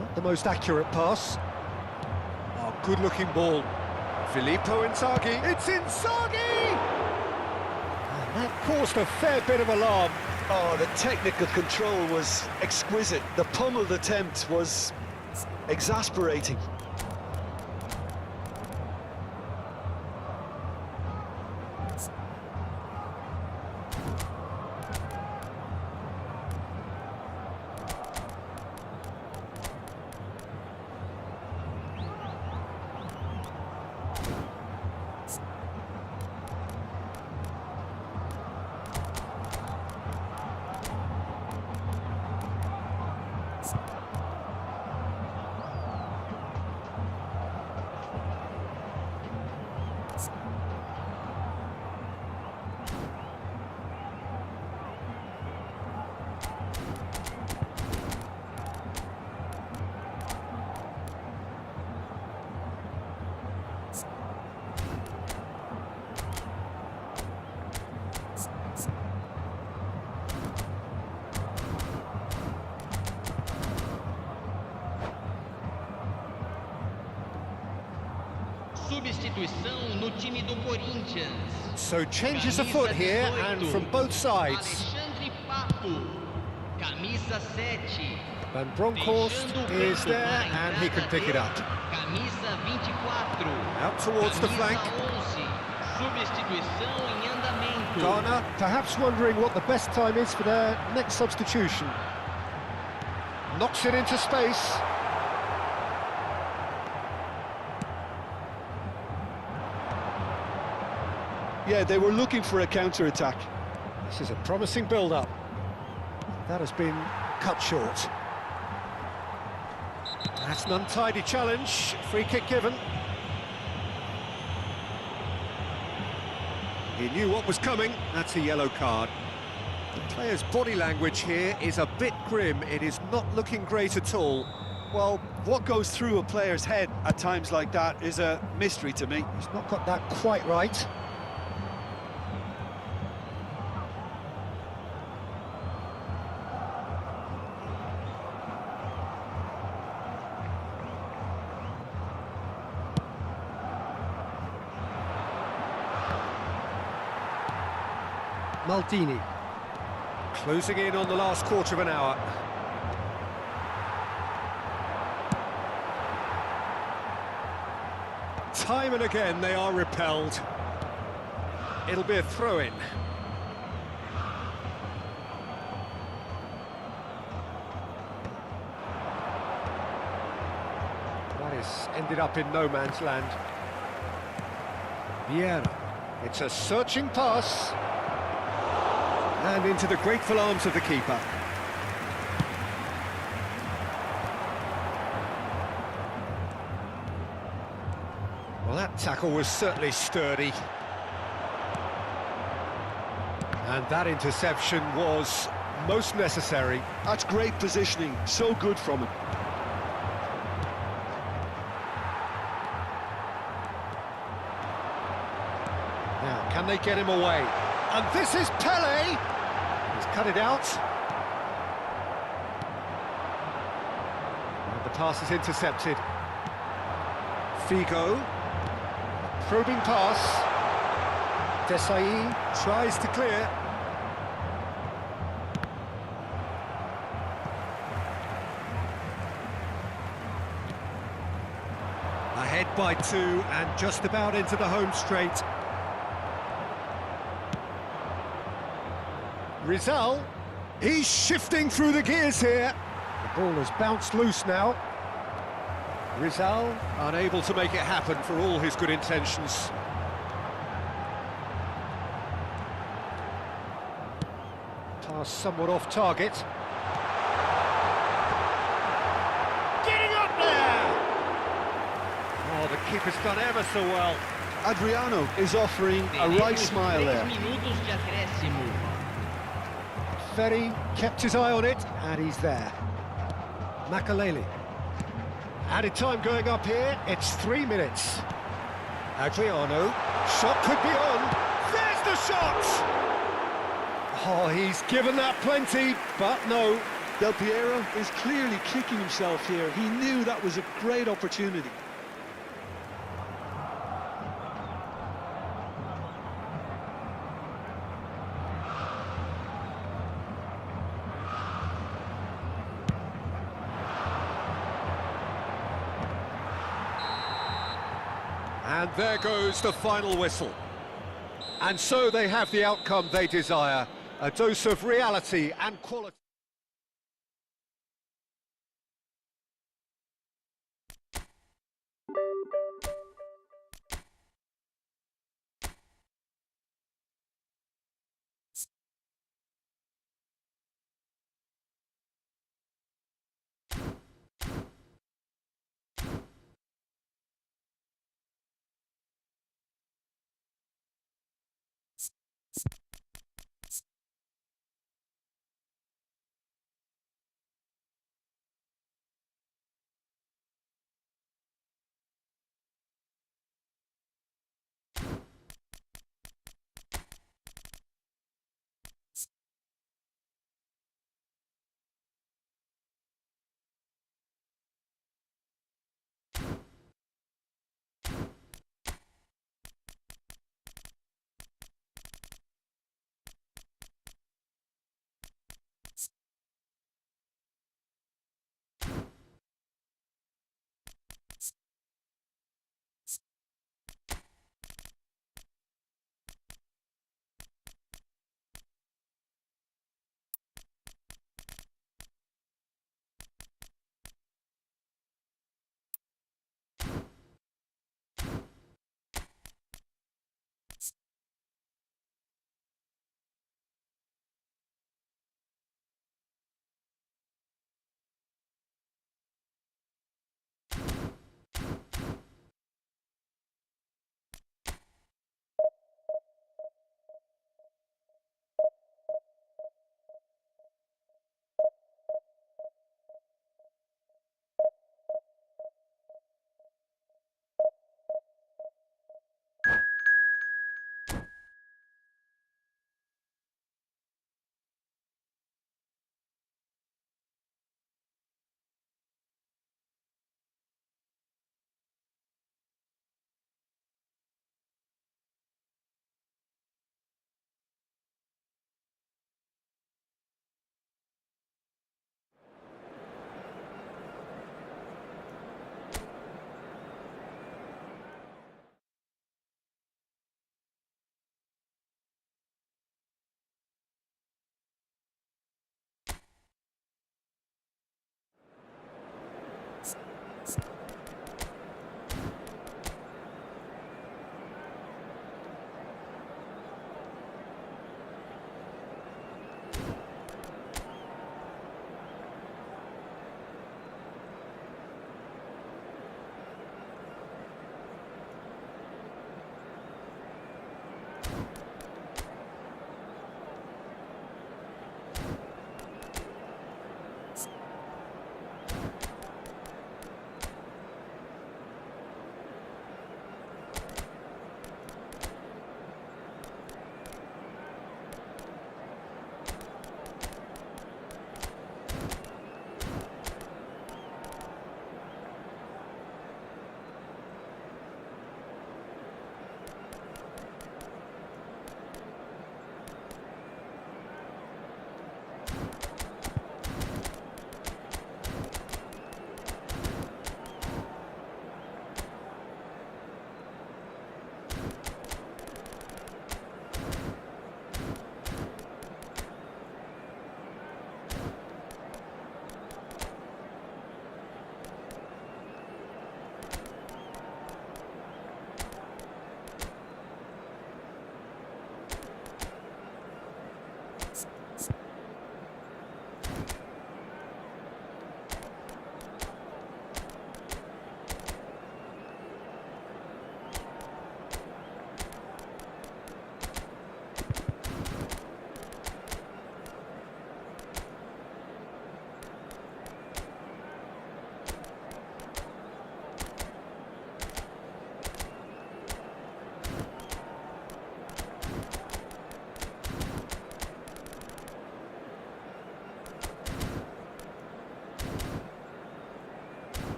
Not the most accurate pass. Oh, good-looking ball. Filippo Inzaghi. It's Inzaghi! And that caused a fair bit of alarm. Oh, the technical control was exquisite. The pummeled attempt was exasperating. Substituição no time do Corinthians. So changes afoot here, and from both sides. Alexandre Pato, camisa 7. Van Bronckhorst is there, and he can pick it up. Camisa 24. Out towards the flank. Camisa 11. Substituição em andamento. Ghana perhaps wondering what the best time is for their next substitution. Knocks it into space. Yeah, they were looking for a counter-attack. This is a promising build-up. That has been cut short. That's an untidy challenge. Free kick given. He knew what was coming. That's a yellow card. The player's body language here is a bit grim. It is not looking great at all. Well, what goes through a player's head at times like that is a mystery to me. He's not got that quite right. Maldini. Closing in on the last quarter of an hour. Time and again they are repelled. It'll be a throw-in. That is ended up in no man's land. Vieira. It's a searching pass. And into the grateful arms of the keeper. Well, that tackle was certainly sturdy. And that interception was most necessary. That's great positioning, so good from him. Now, can they get him away? And this is Pele! He's cut it out. And the pass is intercepted. Figo. Probing pass. Desai tries to clear. Ahead by 2 and just about into the home straight. Rizal, he's shifting through the gears here. The ball has bounced loose now. Rizal unable to make it happen for all his good intentions. Pass somewhat off target. Getting up there! Oh, the keeper's done ever so well. Adriano is offering a right smile there. Minutos de acréscimo. Ferry kept his eye on it, and he's there. Makaleli. Added time going up here, it's 3 minutes. Adriano, shot could be on. There's the shot! Oh, he's given that plenty, but no. Del Piero is clearly kicking himself here. He knew that was a great opportunity. And there goes the final whistle. And so they have the outcome they desire, a dose of reality and quality.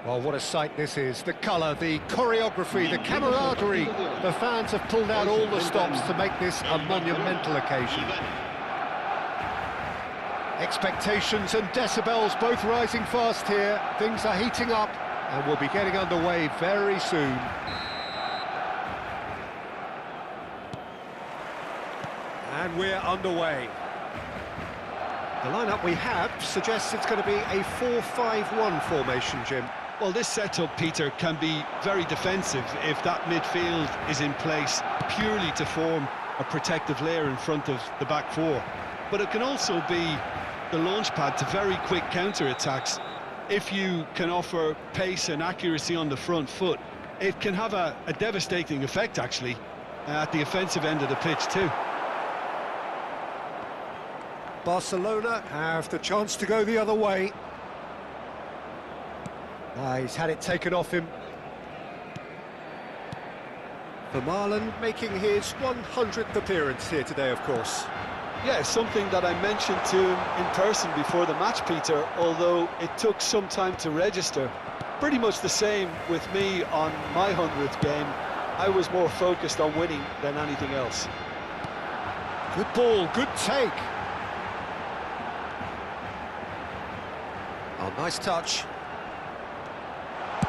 Well, what a sight this is. The colour, the choreography, the camaraderie. The fans have pulled out all the stops to make this a monumental occasion. Expectations and decibels both rising fast here. Things are heating up and we'll be getting underway very soon. And we're underway. The lineup we have suggests it's going to be a 4-5-1 formation, Jim. Well, this setup, Peter, can be very defensive if that midfield is in place purely to form a protective layer in front of the back four. But it can also be the launch pad to very quick counter-attacks. If you can offer pace and accuracy on the front foot, it can have a devastating effect, actually, at the offensive end of the pitch too. Barcelona have the chance to go the other way. He's had it taken off him. Vermaelen making his 100th appearance here today, of course. Yeah, something that I mentioned to him in person before the match, Peter, although it took some time to register. Pretty much the same with me on my 100th game. I was more focused on winning than anything else. Good ball, good take. Oh, nice touch.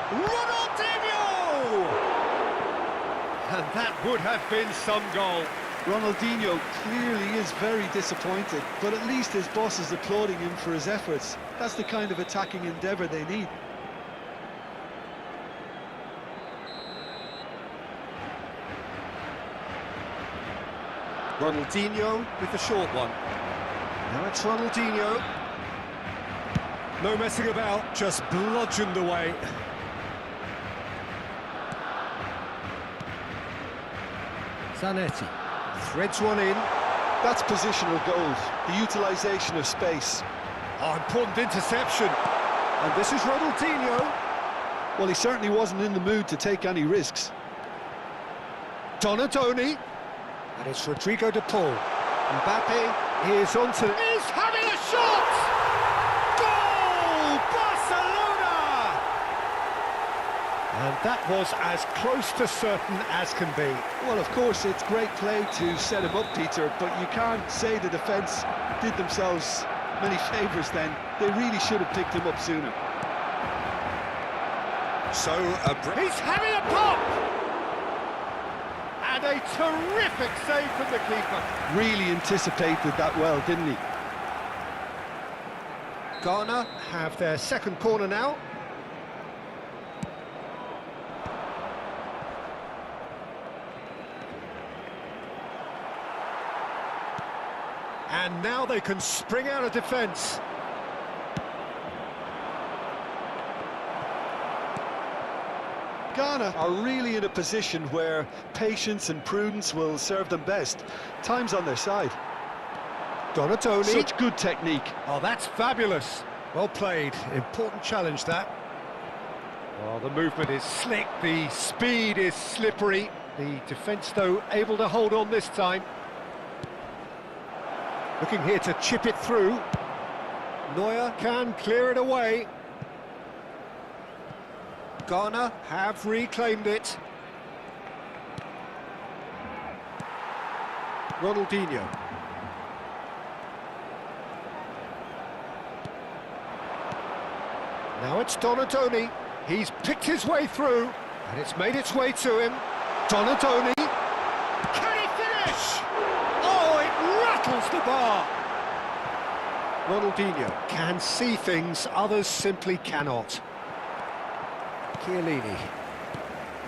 Ronaldinho! And that would have been some goal. Ronaldinho clearly is very disappointed, but at least his boss is applauding him for his efforts. That's the kind of attacking endeavour they need. Ronaldinho with the short one. Now it's Ronaldinho. No messing about, just bludgeoned away. Zanetti threads one in. That's positional gold, the utilisation of space. Oh, important interception. And this is Ronaldinho. Well, he certainly wasn't in the mood to take any risks. Donadoni. And it's Rodrigo de Paul. Mbappe is onto... He's having a shot! Goal! Barcelona! And that was as close to certain as can be. Well, of course, it's great play to set him up, Peter, but you can't say the defence did themselves many favours then. They really should have picked him up sooner. So, he's having a pop! And a terrific save from the keeper. Really anticipated that well, didn't he? Ghana have their second corner now. And now they can spring out of defence. Ghana are really in a position where patience and prudence will serve them best. Time's on their side. Donatoni. Such good technique. Oh, that's fabulous. Well played. Important challenge, that. Oh, the movement is slick. The speed is slippery. The defence, though, able to hold on this time. Looking here to chip it through. Neuer can clear it away. Ghana have reclaimed it. Ronaldinho. Now it's Donadoni. He's picked his way through, and it's made its way to him. Donadoni. Can he finish? Oh, it rattles the bar. Ronaldinho can see things others simply cannot. Chiellini.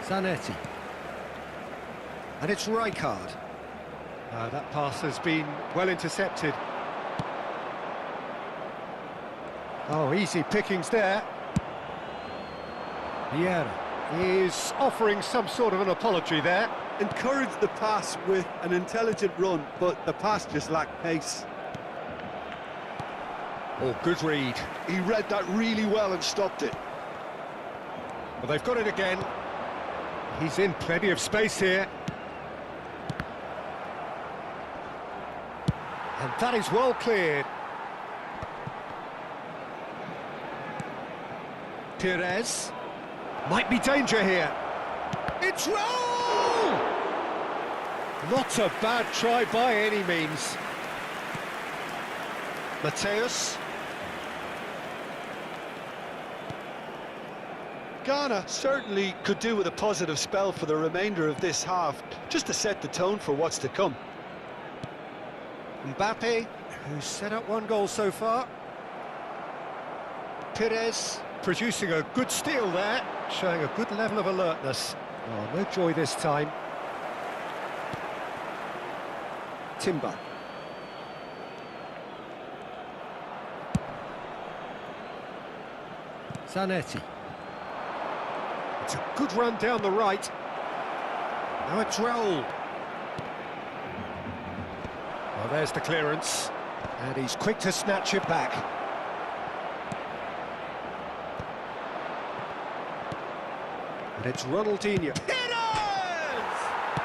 Zanetti. And it's Rijkaard. That pass has been well intercepted. Oh, easy pickings there. Vieira is offering some sort of an apology there. Encouraged the pass with an intelligent run, but the pass just lacked pace. Oh, good read. He read that really well and stopped it. Well, they've got it again. He's in plenty of space here. And that is well cleared. Pires. Might be danger here. It's roll! Not a bad try by any means. Mateus. Ghana certainly could do with a positive spell for the remainder of this half, just to set the tone for what's to come. Mbappe, who's set up one goal so far. Pires producing a good steal there, showing a good level of alertness. Oh, no joy this time. Timber. Zanetti. It's a good run down the right. Now it's Raul. Well, there's the clearance. And he's quick to snatch it back. And it's Ronaldinho. It is!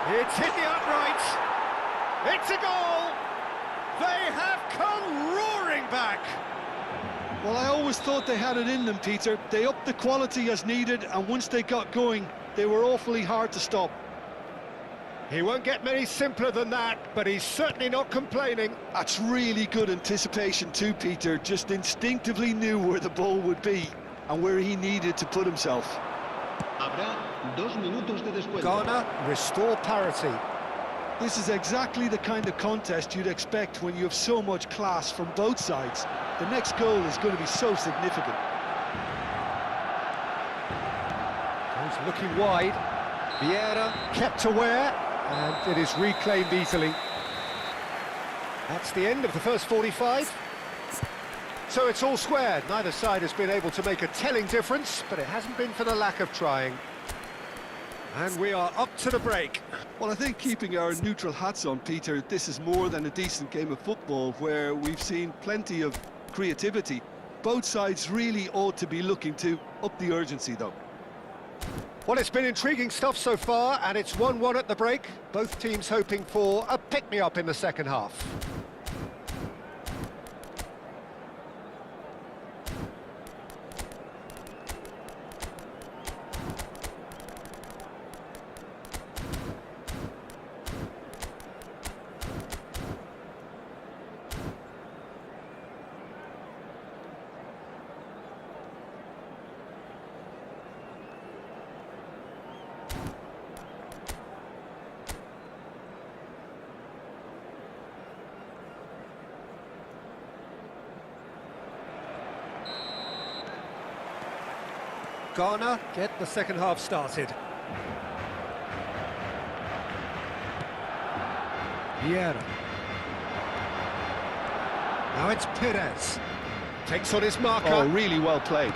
It's hit the uprights. It's a goal! They have come roaring back! Well, I always thought they had it in them, Peter. They upped the quality as needed, and once they got going, they were awfully hard to stop. He won't get many simpler than that, but he's certainly not complaining. That's really good anticipation too, Peter. Just instinctively knew where the ball would be and where he needed to put himself. Habrá 2 minutos de descuento. Ghana restore parity. This is exactly the kind of contest you'd expect when you have so much class from both sides. The next goal is going to be so significant. He's looking wide. Vieira kept aware, and it is reclaimed easily. That's the end of the first 45. So it's all squared. Neither side has been able to make a telling difference, but it hasn't been for the lack of trying. And we are up to the break. Well, I think keeping our neutral hats on, Peter, this is more than a decent game of football where we've seen plenty of creativity. Both sides really ought to be looking to up the urgency, though. Well, it's been intriguing stuff so far, and it's 1-1 at the break. Both teams hoping for a pick-me-up in the second half. Ghana get the second half started. Vieira. Now it's Pires. Takes on his marker. Oh, really well played.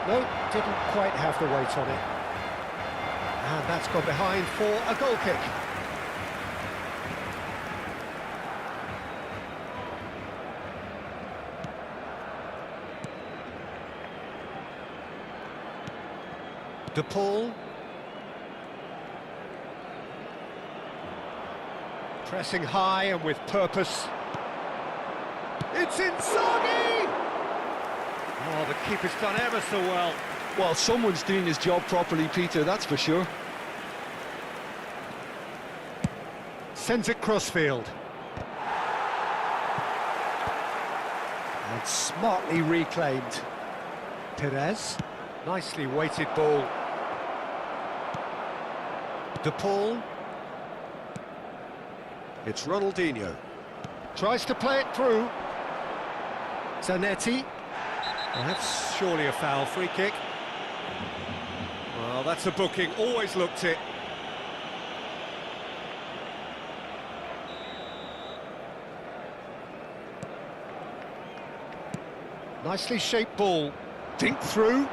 No, didn't quite have the weight on it. And that's gone behind for a goal kick. De Paul. Pressing high and with purpose. It's Inzaghi! Oh, the keeper's done ever so well. Well, someone's doing his job properly, Peter, that's for sure. Sends it crossfield. And smartly reclaimed. Pires. Nicely weighted ball. De Paul. It's Ronaldinho. Tries to play it through. Zanetti. Well, that's surely a foul. Free kick. Well, that's a booking. Always looked it. Nicely shaped ball. Dink through.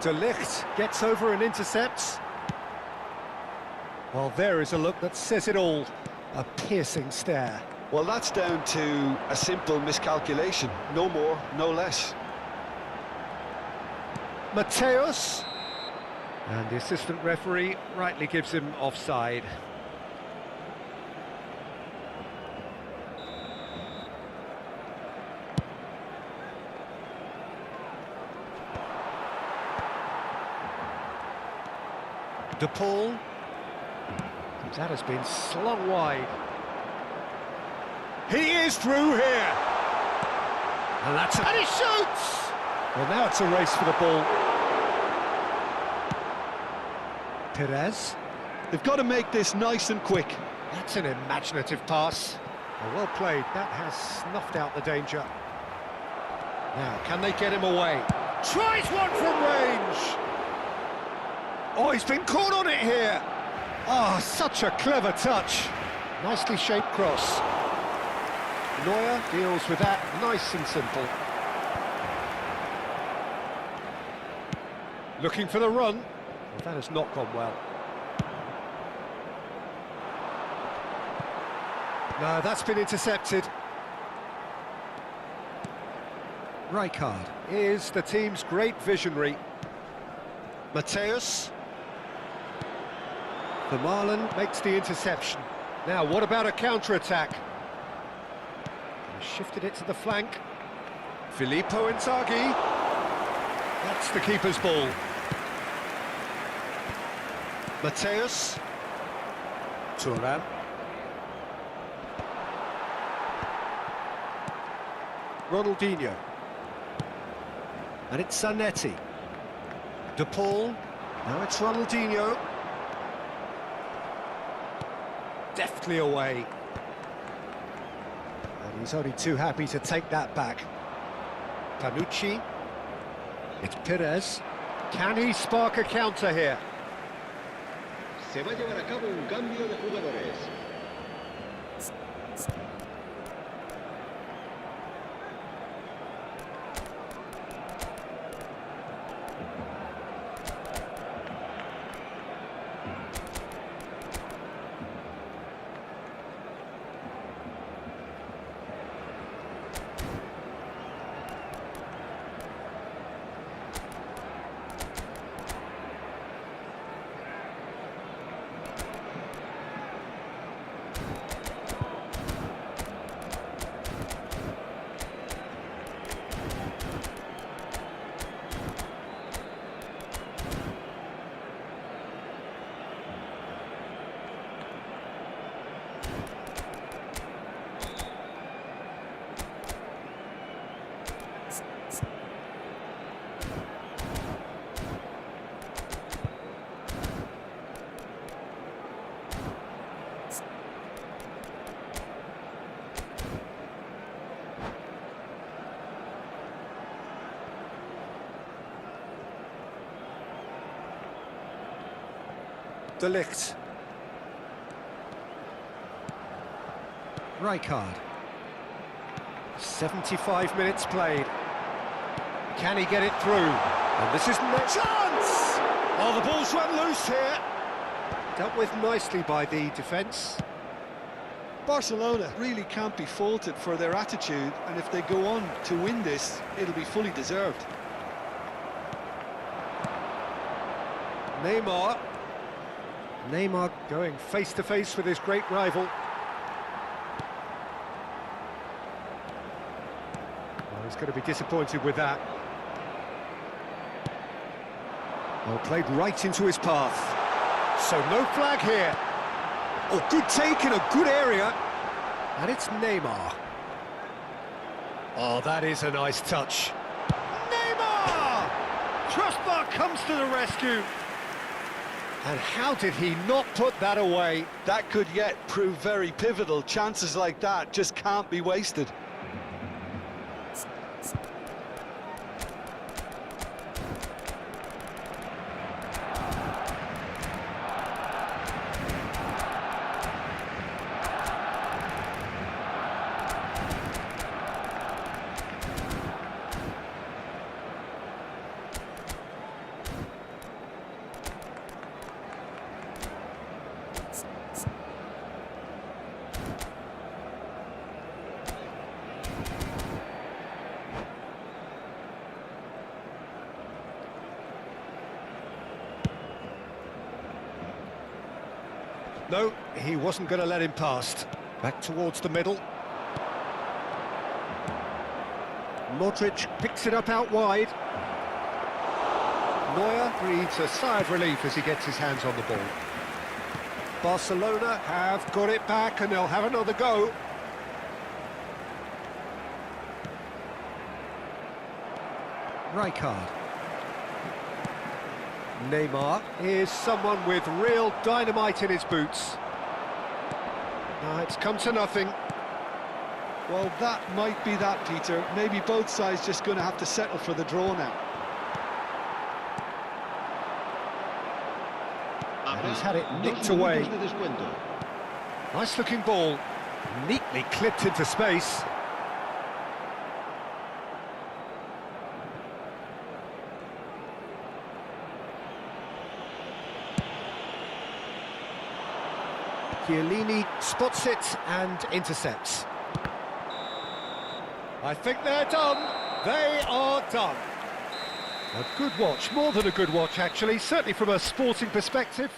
De Ligt gets over and intercepts. Well, there is a look that says it all. A piercing stare. Well, that's down to a simple miscalculation. No more, no less. Mateus. And the assistant referee rightly gives him offside. De Paul. That has been slung wide. He is through here. And he shoots! Well, now it's a race for the ball. Perez. They've got to make this nice and quick. That's an imaginative pass. Well played. That has snuffed out the danger. Now, can they get him away? Tries one from range! Oh, he's been caught on it here! Oh, such a clever touch. Nicely shaped cross. Neuer deals with that nice and simple. Looking for the run. Well, that has not gone well. No, that's been intercepted. Rijkaard is the team's great visionary. Mateus. Vermaelen makes the interception. Now, what about a counter-attack? He shifted it to the flank. Filippo Inzaghi. That's the keeper's ball. Mateus. Thuram. Ronaldinho. And it's Zanetti. De Paul. Now it's Ronaldinho. Deftly away. And he's only too happy to take that back. Panucci. It's Perez. Can he spark a counter here? Se va a llevar a cabo un cambio de jugadores. De Ligt. Rijkaard. 75 minutes played. Can he get it through? And this isn't a chance! Oh, the ball's run loose here. Dealt with nicely by the defence. Barcelona really can't be faulted for their attitude, and if they go on to win this, it'll be fully deserved. Neymar. Neymar going face-to-face with his great rival. Well, he's going to be disappointed with that. Well, played right into his path. So no flag here. Oh, good take in a good area. And it's Neymar. Oh, that is a nice touch. Neymar! Crossbar comes to the rescue. And how did he not put that away? That could yet prove very pivotal. Chances like that just can't be wasted. No, he wasn't going to let him past. Back towards the middle. Modric picks it up out wide. Neuer breathes a sigh of relief as he gets his hands on the ball. Barcelona have got it back and they'll have another go. Rijkaard. Neymar is someone with real dynamite in his boots. It's come to nothing. Well, that might be that, Peter. Maybe both sides just going to have to settle for the draw now. And he's had it nicked away. Nice looking ball, neatly clipped into space. Chiellini spots it and intercepts. I think they're done. They are done. A good watch, more than a good watch actually, certainly from a sporting perspective.